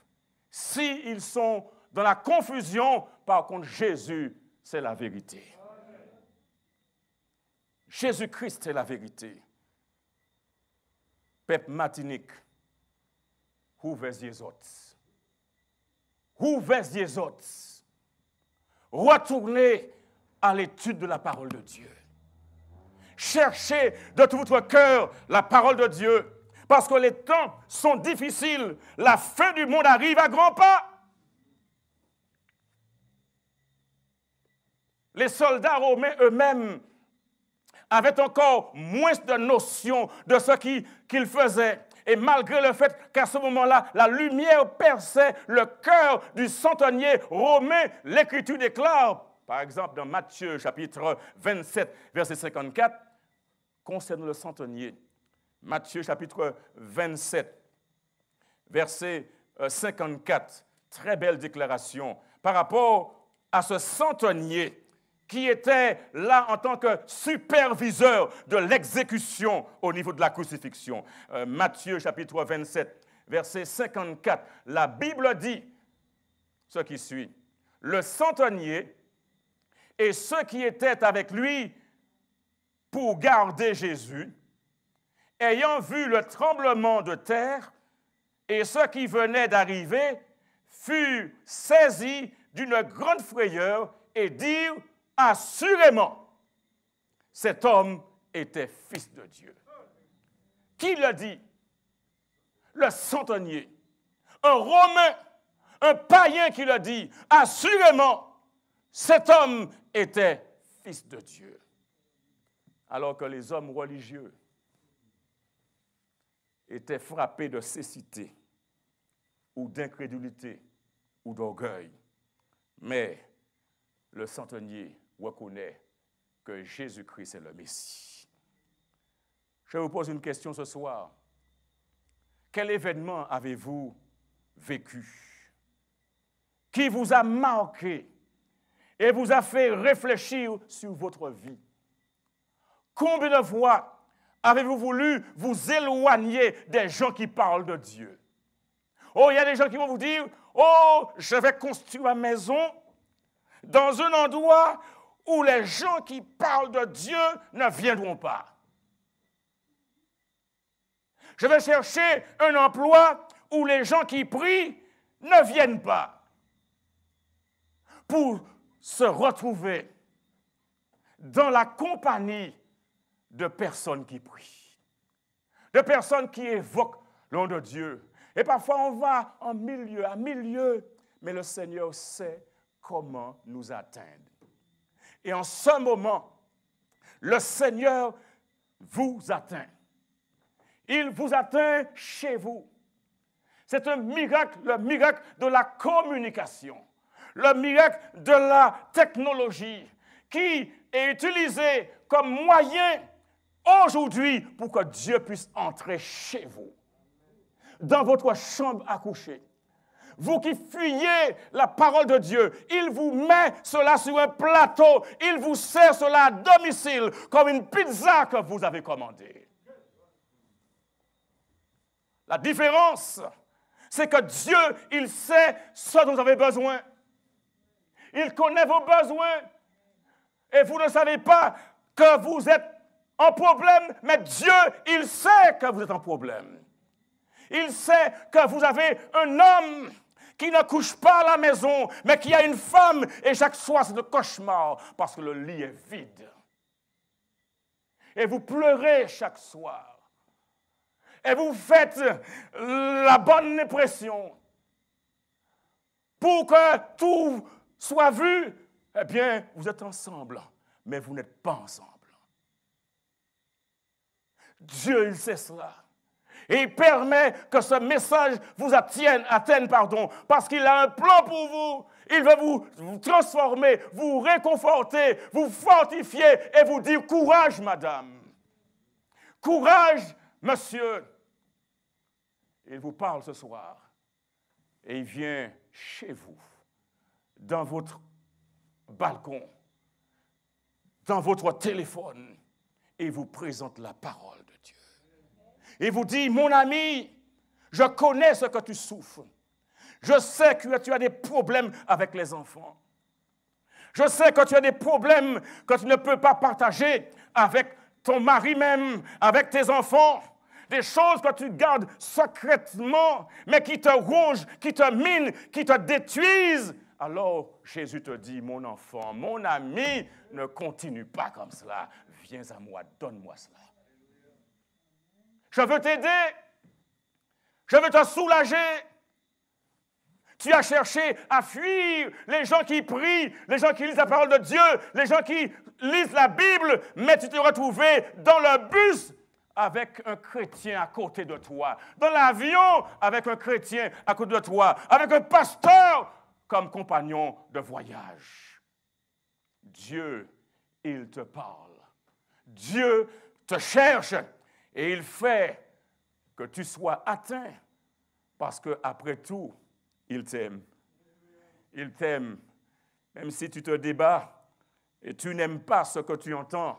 S'ils sont dans la confusion, par contre, Jésus, c'est la vérité. Jésus-Christ est la vérité. Peuple Martinique, ouvrez les autres. Ouvrez les autres. Retournez à l'étude de la parole de Dieu. Cherchez de tout votre cœur la parole de Dieu. Parce que les temps sont difficiles. La fin du monde arrive à grands pas. Les soldats romains eux-mêmes avaient encore moins de notions de ce qu'ils faisaient. Et malgré le fait qu'à ce moment-là, la lumière perçait le cœur du centenier romain, l'Écriture déclare, par exemple dans Matthieu chapitre 27, verset 54, concernant le centenier. Matthieu chapitre 27, verset 54, très belle déclaration par rapport à ce centenier qui était là en tant que superviseur de l'exécution au niveau de la crucifixion. Matthieu chapitre 27, verset 54, la Bible dit ce qui suit. Le centenier et ceux qui étaient avec lui pour garder Jésus, ayant vu le tremblement de terre et ceux qui venaient d'arriver, furent saisis d'une grande frayeur et dirent assurément, cet homme était fils de Dieu. Qui l'a dit? Le centenier, un Romain, un païen qui l'a dit. Assurément, cet homme était fils de Dieu. Alors que les hommes religieux étaient frappés de cécité ou d'incrédulité ou d'orgueil. Mais le centenier reconnaît que Jésus-Christ est le Messie. Je vous pose une question ce soir. Quel événement avez-vous vécu qui vous a marqué et vous a fait réfléchir sur votre vie? Combien de fois avez-vous voulu vous éloigner des gens qui parlent de Dieu? Oh, il y a des gens qui vont vous dire, oh, je vais construire ma maison dans un endroit où les gens qui parlent de Dieu ne viendront pas. Je vais chercher un emploi où les gens qui prient ne viennent pas. Pour se retrouver dans la compagnie de personnes qui prient, de personnes qui évoquent le nom de Dieu. Et parfois on va en milieu, à milieu, mais le Seigneur sait comment nous atteindre. Et en ce moment, le Seigneur vous atteint. Il vous atteint chez vous. C'est un miracle, le miracle de la communication, le miracle de la technologie qui est utilisé comme moyen aujourd'hui pour que Dieu puisse entrer chez vous, dans votre chambre à coucher. Vous qui fuyez la parole de Dieu, il vous met cela sur un plateau, il vous sert cela à domicile comme une pizza que vous avez commandée. La différence, c'est que Dieu, il sait ce dont vous avez besoin. Il connaît vos besoins. Et vous ne savez pas que vous êtes en problème, mais Dieu, il sait que vous êtes en problème. Il sait que vous avez un homme qui ne couche pas à la maison, mais qui a une femme, et chaque soir c'est un cauchemar, parce que le lit est vide. Et vous pleurez chaque soir. Et vous faites la bonne impression. Pour que tout soit vu, eh bien, vous êtes ensemble, mais vous n'êtes pas ensemble. Dieu, il sait cela. Et il permet que ce message vous atteigne, parce qu'il a un plan pour vous. Il veut vous transformer, vous réconforter, vous fortifier et vous dire courage, madame. Courage, monsieur. Il vous parle ce soir et il vient chez vous, dans votre balcon, dans votre téléphone et vous présente la parole de Dieu. Et vous dit, mon ami, je connais ce que tu souffres. Je sais que tu as des problèmes avec les enfants. Je sais que tu as des problèmes que tu ne peux pas partager avec ton mari même, avec tes enfants. Des choses que tu gardes secrètement, mais qui te rongent, qui te minent, qui te détruisent. Alors Jésus te dit, mon enfant, mon ami, ne continue pas comme cela. Viens à moi, donne-moi cela. Je veux t'aider. Je veux te soulager. Tu as cherché à fuir les gens qui prient, les gens qui lisent la parole de Dieu, les gens qui lisent la Bible, mais tu t'es retrouvé dans le bus avec un chrétien à côté de toi, dans l'avion avec un chrétien à côté de toi, avec un pasteur comme compagnon de voyage. Dieu, il te parle. Dieu te cherche et il fait que tu sois atteint parce qu'après tout, il t'aime. Il t'aime, même si tu te débats et tu n'aimes pas ce que tu entends,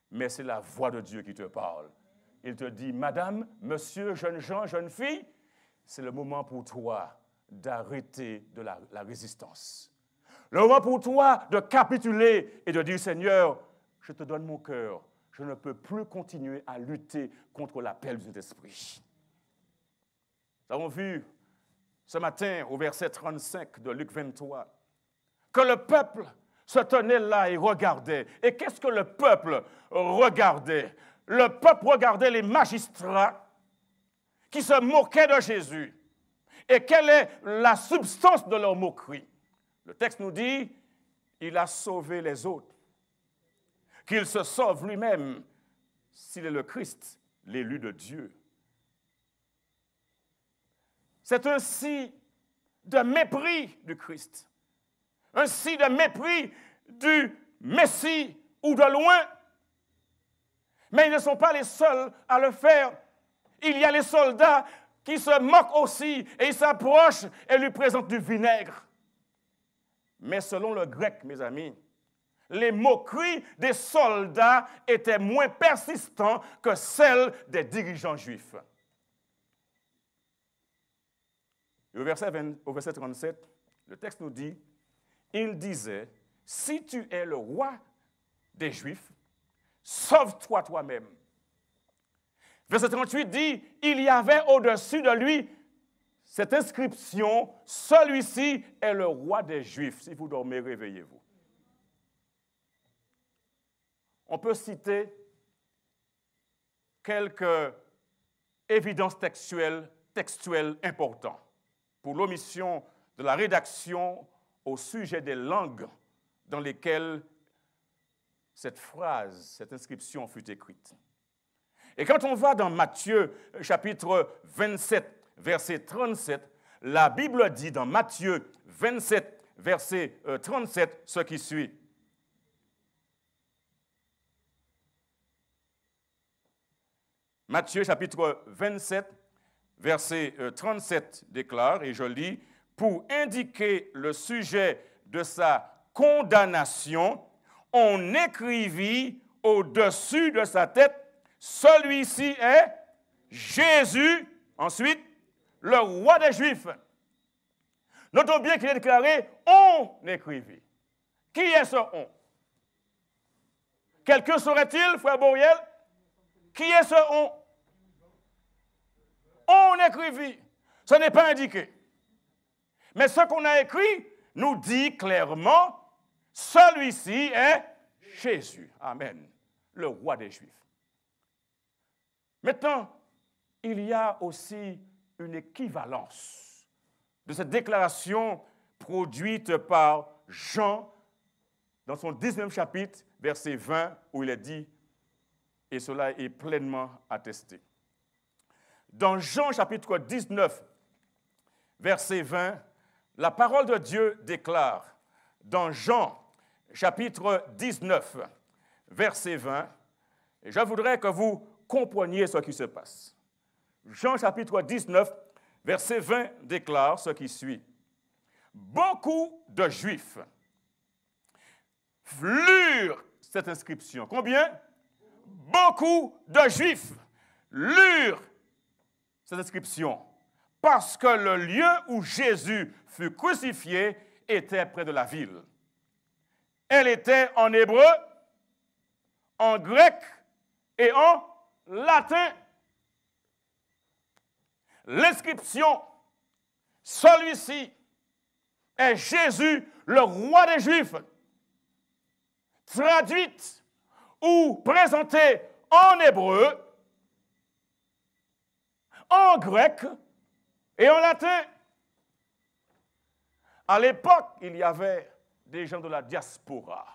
mais c'est la voix de Dieu qui te parle. Il te dit, madame, monsieur, jeune gens, jeune fille, c'est le moment pour toi d'arrêter de la résistance. Le moment pour toi de capituler et de dire, Seigneur, je te donne mon cœur. Je ne peux plus continuer à lutter contre l'appel du Saint-Esprit. Nous avons vu ce matin, au verset 35 de Luc 23, que le peuple se tenait là et regardait. Et qu'est-ce que le peuple regardait? Le peuple regardait les magistrats qui se moquaient de Jésus. Et quelle est la substance de leur moquerie? Le texte nous dit, il a sauvé les autres, qu'il se sauve lui-même s'il est le Christ, l'élu de Dieu. C'est un signe de mépris du Christ, un signe de mépris du Messie ou de loin. Mais ils ne sont pas les seuls à le faire. Il y a les soldats qui se moquent aussi et ils s'approchent et lui présentent du vinaigre. Mais selon le grec, mes amis, les moqueries des soldats étaient moins persistantes que celles des dirigeants juifs. Et au verset 37, le texte nous dit, il disait, si tu es le roi des Juifs, sauve-toi toi-même. Verset 38 dit, il y avait au-dessus de lui cette inscription, celui-ci est le roi des Juifs. Si vous dormez, réveillez-vous. On peut citer quelques évidences textuelles importantes pour l'omission de la rédaction au sujet des langues dans lesquelles cette phrase, cette inscription fut écrite. Et quand on va dans Matthieu, chapitre 27, verset 37, la Bible dit dans Matthieu 27, verset 37, ce qui suit. Matthieu, chapitre 27, verset 37 déclare, et je lis, « Pour indiquer le sujet de sa condamnation, on écrivit au-dessus de sa tête, celui-ci est Jésus, ensuite, le roi des Juifs. » Notons bien qu'il est déclaré, on écrivit. Qui est ce on? Quelqu'un saurait-il, frère Bouriel? Qui est ce on? On écrivit. Ce n'est pas indiqué. Mais ce qu'on a écrit nous dit clairement, celui-ci est Jésus. Amen. Le roi des Juifs. Maintenant, il y a aussi une équivalence de cette déclaration produite par Jean dans son 19e chapitre, verset 20, où il est dit, et cela est pleinement attesté. Dans Jean chapitre 19, verset 20, la parole de Dieu déclare, dans Jean chapitre 19, verset 20, et je voudrais que vous compreniez ce qui se passe. Jean chapitre 19, verset 20 déclare ce qui suit. Beaucoup de Juifs lurent cette inscription. Combien? Beaucoup de Juifs lurent cette inscription parce que le lieu où Jésus fut crucifié était près de la ville. Elle était en hébreu, en grec et en latin. L'inscription, celui-ci est Jésus, le roi des Juifs, traduite ou présentée en hébreu, en grec et en latin. À l'époque, il y avait des gens de la diaspora,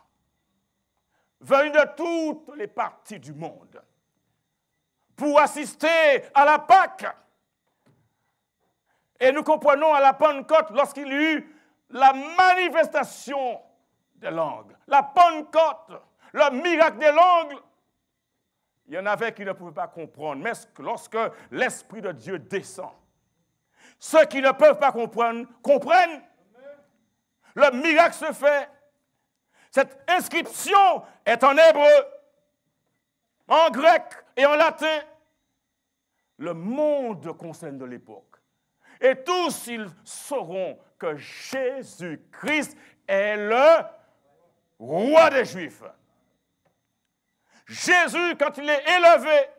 venus de toutes les parties du monde, pour assister à la Pâque. Et nous comprenons à la Pentecôte, lorsqu'il y eut la manifestation des langues, la Pentecôte, le miracle des langues, il y en avait qui ne pouvaient pas comprendre. Mais lorsque l'Esprit de Dieu descend, ceux qui ne peuvent pas comprendre, comprennent. Le miracle se fait. Cette inscription est en hébreu, en grec et en latin. Le monde concerne de l'époque. Et tous, ils sauront que Jésus-Christ est le roi des Juifs. Jésus, quand il est élevé,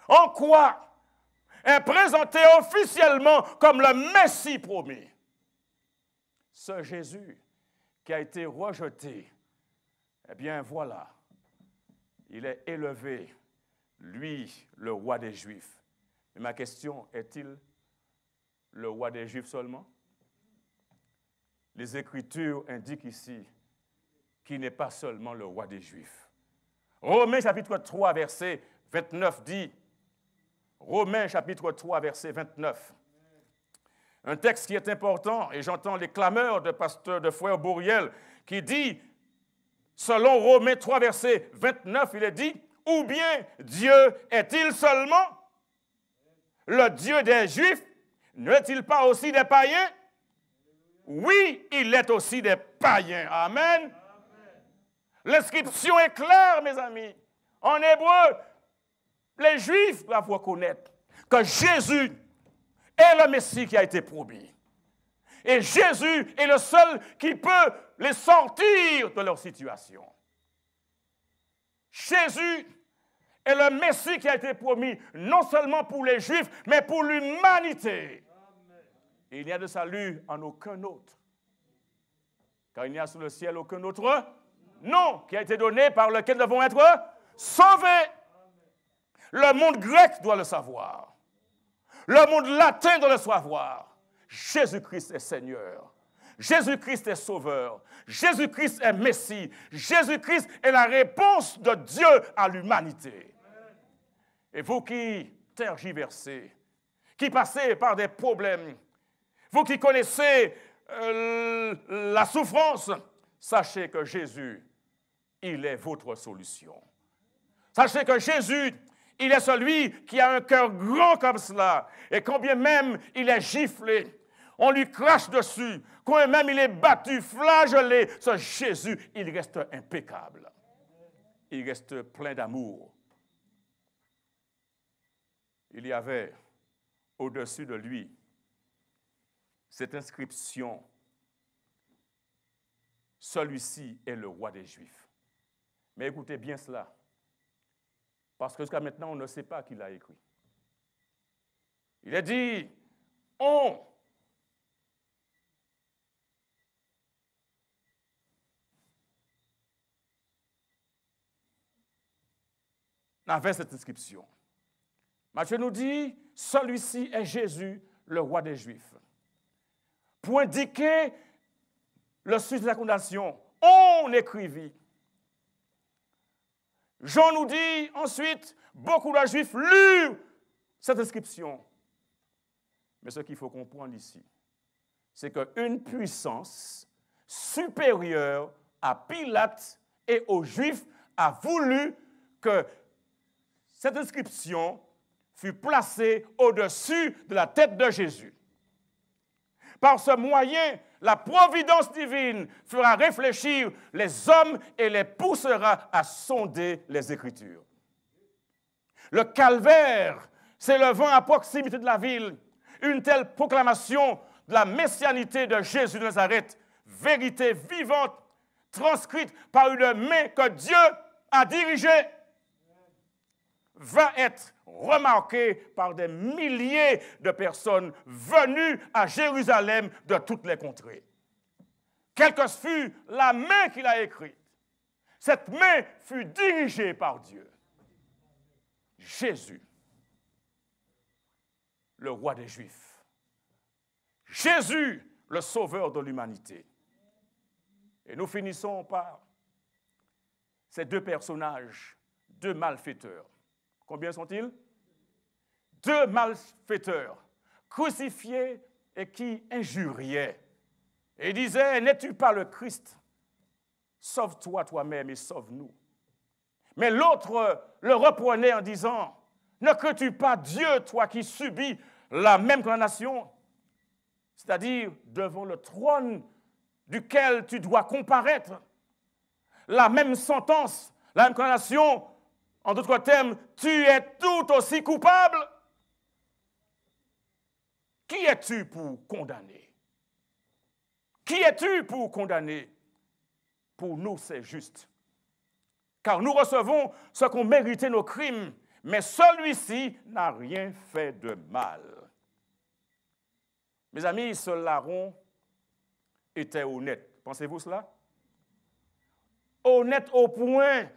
en quoi est présenté officiellement comme le Messie promis. Ce Jésus qui a été rejeté, eh bien voilà, il est élevé, lui, le roi des Juifs. Mais ma question, est-il le roi des Juifs seulement? Les Écritures indiquent ici qu'il n'est pas seulement le roi des Juifs. Romains chapitre 3, verset 29 dit, Romains chapitre 3, verset 29, un texte qui est important, et j'entends les clameurs de pasteur de Frère Bouriel qui dit, selon Romains 3, verset 29, il est dit, ou bien Dieu est-il seulement le Dieu des Juifs? N'est-il pas aussi des païens? Oui, il est aussi des païens. Amen. L'inscription est claire, mes amis. En hébreu, les Juifs doivent reconnaître que Jésus est le Messie qui a été promis. Et Jésus est le seul qui peut les sortir de leur situation. Jésus est le Messie qui a été promis, non seulement pour les Juifs, mais pour l'humanité. Et il n'y a de salut en aucun autre. Car il n'y a sous le ciel aucun autre nom qui a été donné par lequel nous devons être sauvés. Le monde grec doit le savoir. Le monde latin doit le savoir. Jésus-Christ est Seigneur. Jésus-Christ est Sauveur. Jésus-Christ est Messie. Jésus-Christ est la réponse de Dieu à l'humanité. Et vous qui tergiversez, qui passez par des problèmes, vous qui connaissez la souffrance, sachez que Jésus, il est votre solution. Sachez que Jésus, il est celui qui a un cœur grand comme cela. Et combien même il est giflé, on lui crache dessus, combien même il est battu, flagellé, ce Jésus, il reste impeccable. Il reste plein d'amour. Il y avait au-dessus de lui cette inscription, celui-ci est le roi des Juifs. Mais écoutez bien cela, parce que jusqu'à maintenant, on ne sait pas qui l'a écrit. Il est dit, on avait cette inscription. Matthieu nous dit, celui-ci est Jésus, le roi des Juifs. Pour indiquer le sujet de la condamnation, on écrivit. Jean nous dit ensuite, beaucoup de Juifs lurent cette inscription. Mais ce qu'il faut comprendre ici, c'est qu'une puissance supérieure à Pilate et aux Juifs a voulu que cette inscription fut placée au-dessus de la tête de Jésus. Par ce moyen, la providence divine fera réfléchir les hommes et les poussera à sonder les Écritures. Le calvaire s'élevant à proximité de la ville, une telle proclamation de la messianité de Jésus de Nazareth, vérité vivante, transcrite par une main que Dieu a dirigée, va être remarquée par des milliers de personnes venues à Jérusalem de toutes les contrées. Quelle que fût la main qu'il a écrite, cette main fut dirigée par Dieu. Jésus, le roi des Juifs. Jésus, le sauveur de l'humanité. Et nous finissons par ces deux personnages, deux malfaiteurs. Combien sont-ils? Deux malfaiteurs, crucifiés et qui injuriaient. Et disaient, n'es-tu pas le Christ? Sauve-toi toi-même et sauve-nous. Mais l'autre le reprenait en disant, ne crains-tu pas Dieu, toi qui subis la même condamnation? C'est-à-dire devant le trône duquel tu dois comparaître. La même sentence, la même condamnation. En d'autres termes, tu es tout aussi coupable. Qui es-tu pour condamner? Qui es-tu pour condamner? Pour nous, c'est juste. Car nous recevons ce qu'ont mérité nos crimes, mais celui-ci n'a rien fait de mal. Mes amis, ce larron était honnête. Pensez-vous cela? Honnête au point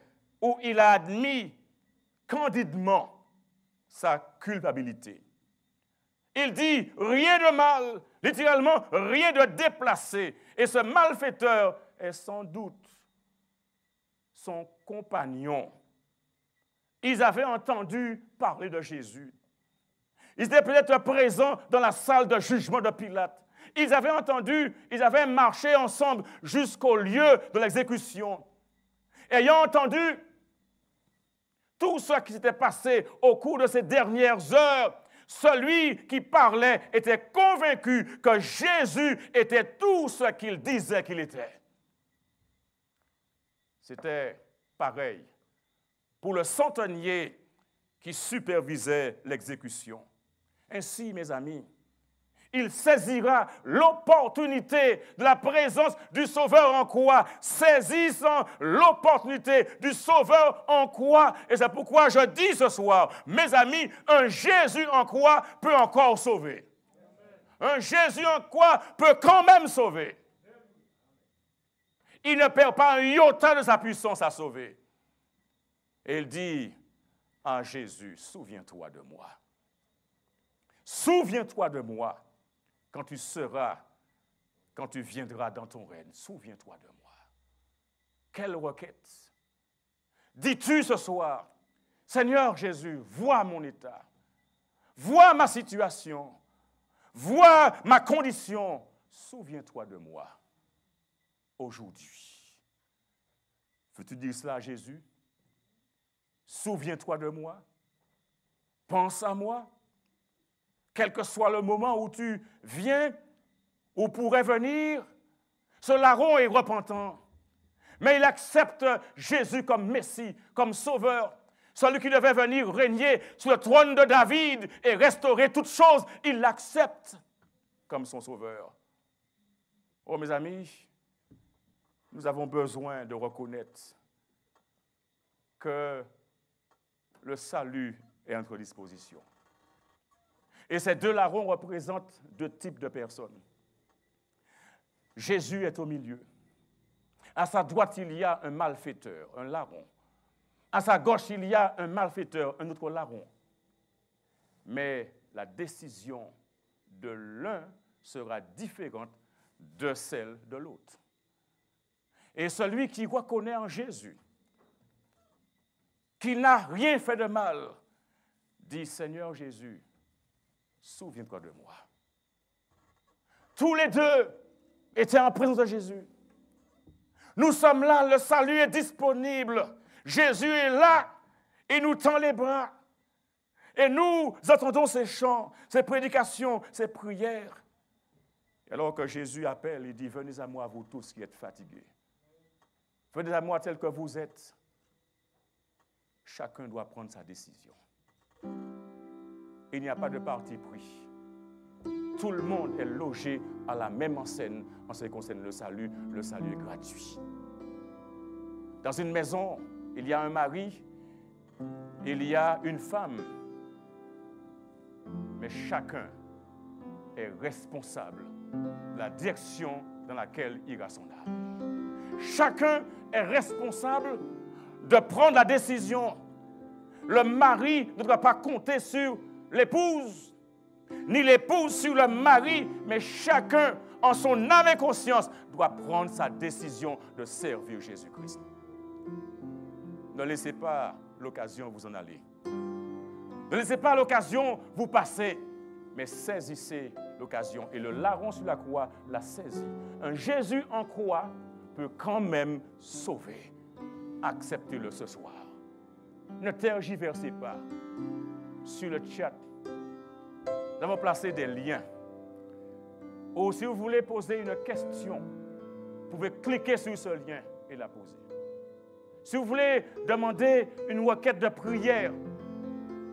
où il a admis candidement sa culpabilité. Il dit rien de mal, littéralement rien de déplacé. Et ce malfaiteur est sans doute son compagnon. Ils avaient entendu parler de Jésus. Ils étaient peut-être présents dans la salle de jugement de Pilate. Ils avaient entendu, ils avaient marché ensemble jusqu'au lieu de l'exécution. Ayant entendu tout ce qui s'était passé au cours de ces dernières heures, celui qui parlait était convaincu que Jésus était tout ce qu'il disait qu'il était. C'était pareil pour le centenier qui supervisait l'exécution. Ainsi, mes amis, il saisira l'opportunité de la présence du Sauveur en croix, saisissant l'opportunité du Sauveur en croix. Et c'est pourquoi je dis ce soir, mes amis, un Jésus en croix peut encore sauver. Un Jésus en croix peut quand même sauver. Il ne perd pas un iota de sa puissance à sauver. Et il dit à Jésus, souviens-toi de moi. Souviens-toi de moi quand tu viendras dans ton règne. Souviens-toi de moi. Quelle requête. Dis-tu ce soir, Seigneur Jésus, vois mon état, vois ma situation, vois ma condition. Souviens-toi de moi aujourd'hui. Veux-tu dire cela à Jésus? Souviens-toi de moi. Pense à moi. Quel que soit le moment où tu viens, ou pourrais venir, ce larron est repentant. Mais il accepte Jésus comme Messie, comme Sauveur. Celui qui devait venir régner sur le trône de David et restaurer toutes choses, il l'accepte comme son Sauveur. Oh, mes amis, nous avons besoin de reconnaître que le salut est à notre disposition. Et ces deux larrons représentent deux types de personnes. Jésus est au milieu. À sa droite, il y a un malfaiteur, un larron. À sa gauche, il y a un malfaiteur, un autre larron. Mais la décision de l'un sera différente de celle de l'autre. Et celui qui reconnaît en Jésus qu'il n'a rien fait de mal, dit, Seigneur Jésus, souviens-toi de moi. Tous les deux étaient en présence de Jésus. Nous sommes là, le salut est disponible. Jésus est là, il nous tend les bras. Et nous entendons ses chants, ses prédications, ses prières. Alors que Jésus appelle, il dit, venez à moi, vous tous qui êtes fatigués. Venez à moi tel que vous êtes. Chacun doit prendre sa décision. Il n'y a pas de parti pris. Tout le monde est logé à la même enseigne en ce qui concerne le salut. Le salut est gratuit. Dans une maison, il y a un mari, il y a une femme. Mais chacun est responsable de la direction dans laquelle ira son âme. Chacun est responsable de prendre la décision. Le mari ne doit pas compter sur l'épouse, ni l'épouse sur le mari, mais chacun, en son âme et conscience, doit prendre sa décision de servir Jésus-Christ. Ne laissez pas l'occasion vous en aller. Ne laissez pas l'occasion vous passer, mais saisissez l'occasion. Et le larron sur la croix l'a saisi. Un Jésus en croix peut quand même sauver. Acceptez-le ce soir. Ne tergiversez pas. Sur le chat, nous avons placé des liens. Ou si vous voulez poser une question, vous pouvez cliquer sur ce lien et la poser. Si vous voulez demander une requête de prière,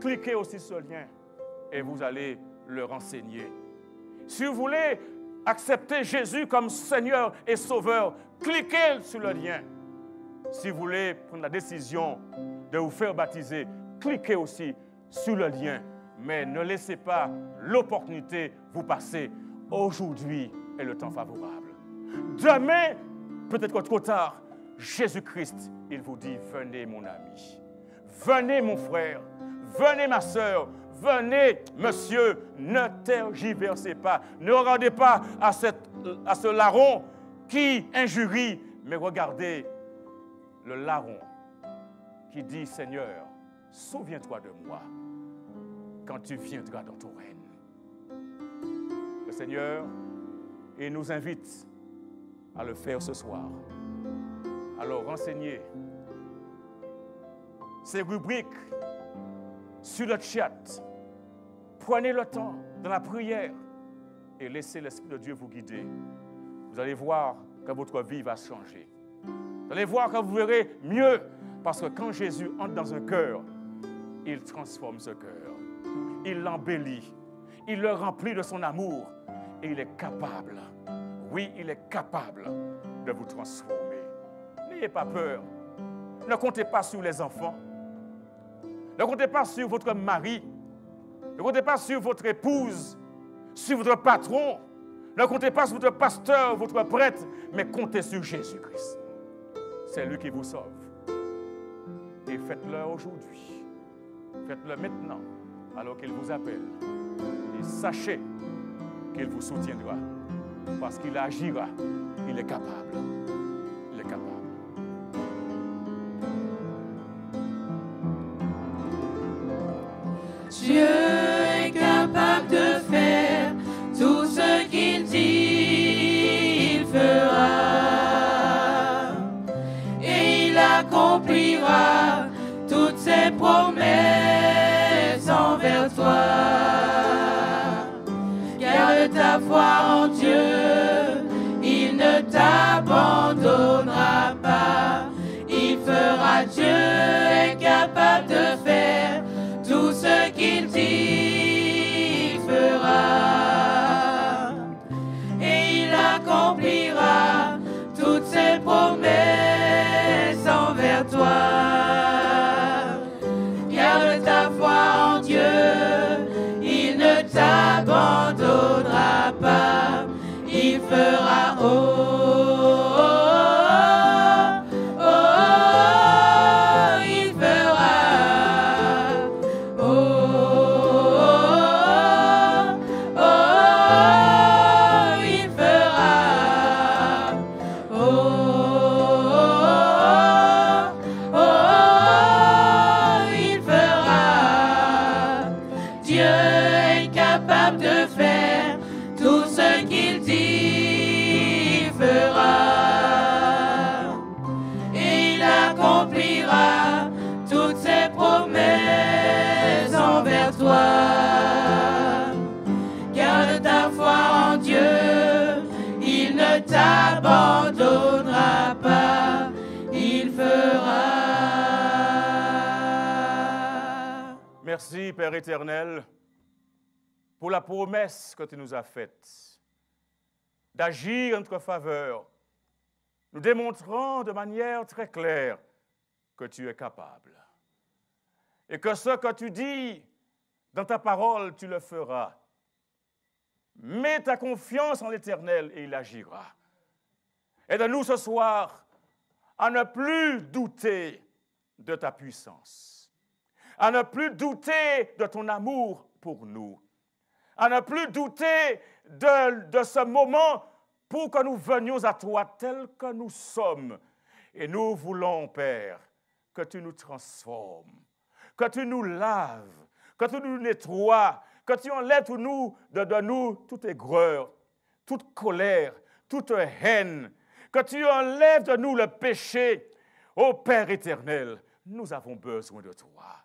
cliquez aussi sur ce lien et vous allez le renseigner. Si vous voulez accepter Jésus comme Seigneur et Sauveur, cliquez sur le lien. Si vous voulez prendre la décision de vous faire baptiser, cliquez aussi sur le lien. Mais ne laissez pas l'opportunité vous passer. Aujourd'hui est le temps favorable. Demain, peut-être trop tard, Jésus-Christ, il vous dit, venez mon ami, venez mon frère, venez ma soeur, venez monsieur, ne tergiversez pas, ne regardez pas à ce larron qui injurie, mais regardez le larron qui dit, Seigneur, souviens-toi de moi quand tu viendras dans ton règne. Le Seigneur, il nous invite à le faire ce soir. Alors renseignez ces rubriques sur le chat. Prenez le temps dans la prière et laissez l'Esprit de Dieu vous guider. Vous allez voir que votre vie va changer. Vous allez voir que vous verrez mieux parce que quand Jésus entre dans un cœur, il transforme ce cœur. Il l'embellit. Il le remplit de son amour et il est capable, oui, il est capable de vous transformer. N'ayez pas peur. Ne comptez pas sur les enfants. Ne comptez pas sur votre mari. Ne comptez pas sur votre épouse, sur votre patron. Ne comptez pas sur votre pasteur, votre prêtre, mais comptez sur Jésus-Christ. C'est lui qui vous sauve. Et faites-le aujourd'hui. Faites-le maintenant, alors qu'il vous appelle. Et sachez qu'il vous soutiendra, parce qu'il agira. Il est capable. Il est capable. Dieu est capable de faire tout ce qu'il dit, il fera. Et il accomplira toutes ses promesses envers toi. Garde ta foi en Dieu, il ne t'abandonnera pas. Il fera, Dieu est capable de faire tout ce qu'il dit, il fera. Et il accomplira toutes ses promesses envers toi. Garde ta foi en Dieu, il ne t'abandonnera pas. Il fera, capable de faire tout ce qu'il dit, il fera. ne t'abandonnera pas, il fera. Merci, Père éternel, pour la promesse que tu nous as faite d'agir en notre faveur, nous démontrant de manière très claire que tu es capable. Et que ce que tu dis dans ta parole, tu le feras. Mets ta confiance en l'Éternel et il agira. Aide-nous ce soir à ne plus douter de ta puissance, à ne plus douter de ton amour pour nous, à ne plus douter de ce moment pour que nous venions à toi tels que nous sommes. Et nous voulons, Père, que tu nous transformes, que tu nous laves, que tu nous nettoies, que tu enlèves de nous toute aigreur, toute colère, toute haine, que tu enlèves de nous le péché. Ô Père éternel, nous avons besoin de toi.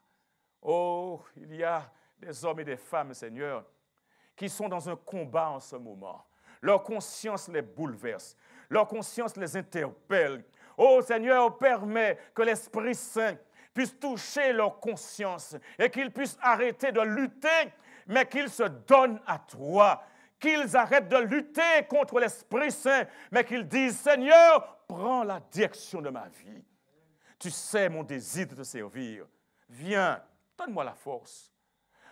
Oh, il y a des hommes et des femmes, Seigneur, qui sont dans un combat en ce moment. Leur conscience les bouleverse, leur conscience les interpelle. Oh Seigneur, permets que l'Esprit Saint puisse toucher leur conscience et qu'ils puissent arrêter de lutter, mais qu'ils se donnent à toi. Qu'ils arrêtent de lutter contre l'Esprit Saint, mais qu'ils disent, Seigneur, prends la direction de ma vie. Tu sais mon désir de te servir. Viens, donne-moi la force.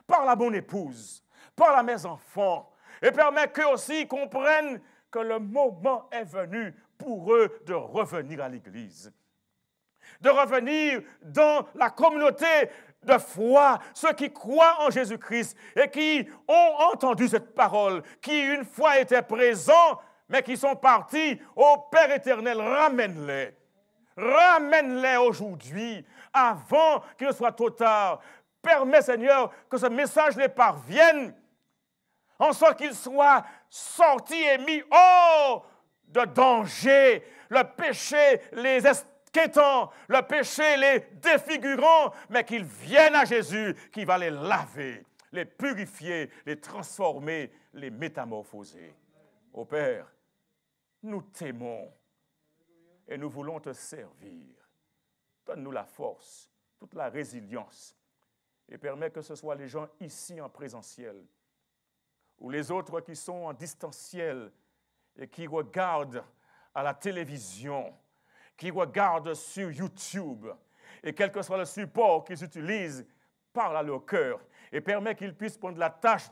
Parle à mon épouse, parle à mes enfants, et permets qu'eux aussi comprennent que le moment est venu pour eux de revenir à l'Église, de revenir dans la communauté de foi, ceux qui croient en Jésus-Christ et qui ont entendu cette parole, qui une fois étaient présents, mais qui sont partis. Ô Père éternel, ramène-les. Ramène-les aujourd'hui, avant qu'il ne soit trop tard. Permets, Seigneur, que ce message les parvienne, en sorte qu'ils soient sortis et mis hors de danger. Le péché les esquintant, le péché les défigurant, mais qu'ils viennent à Jésus, qui va les laver, les purifier, les transformer, les métamorphoser. Ô Père, nous t'aimons et nous voulons te servir. Donne-nous la force, toute la résilience, et permets que ce soit les gens ici en présentiel, ou les autres qui sont en distanciel et qui regardent à la télévision, qui regardent sur YouTube, et quel que soit le support qu'ils utilisent, parle à leur cœur et permet qu'ils puissent prendre la tâche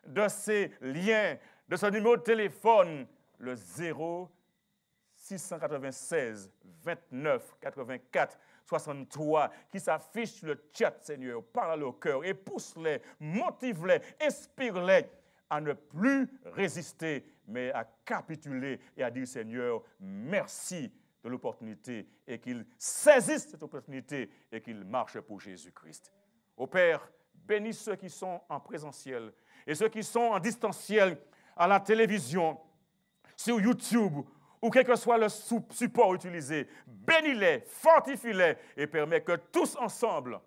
de ces liens, de ce numéro de téléphone, le 0696 29 84 63, qui s'affiche sur le chat, Seigneur. Parle à leur cœur et pousse-les, motive-les, inspire-les à ne plus résister, mais à capituler et à dire, Seigneur, merci de l'opportunité, et qu'ils saisissent cette opportunité et qu'ils marchent pour Jésus-Christ. Ô Père, bénis ceux qui sont en présentiel et ceux qui sont en distanciel à la télévision, sur YouTube, ou quel que soit le support utilisé. Bénis-les, fortifie-les et permets que tous ensemble,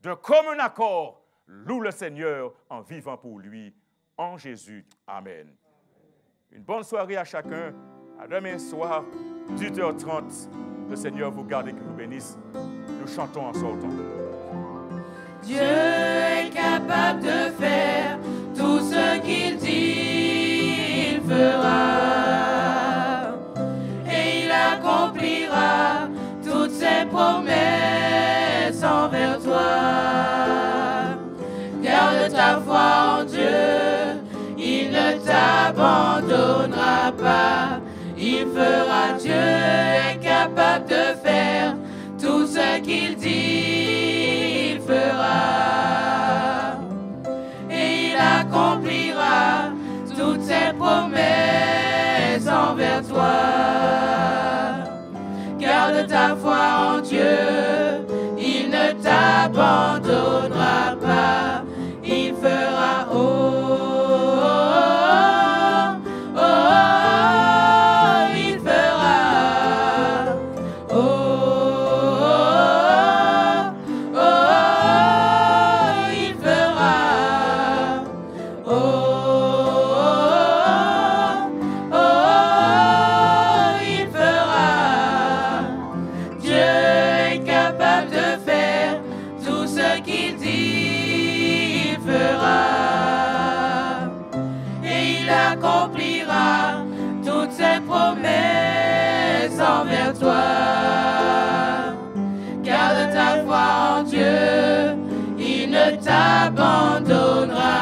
de commun accord, louent le Seigneur en vivant pour lui. En Jésus. Amen. Une bonne soirée à chacun. À demain soir, 18h30. Le Seigneur vous garde et qu'il vous bénisse. Nous chantons en sortant. Dieu est capable de faire tout ce qu'il dit, il fera. Et il accomplira toutes ses promesses envers toi. Garde ta foi en Dieu. Il ne t'abandonnera pas, il fera. Dieu est capable de faire tout ce qu'il dit, il fera. Et il accomplira toutes ses promesses envers toi. Garde ta foi en Dieu, il ne t'abandonnera pas, il fera. envers toi. Garde ta foi en Dieu, il ne t'abandonnera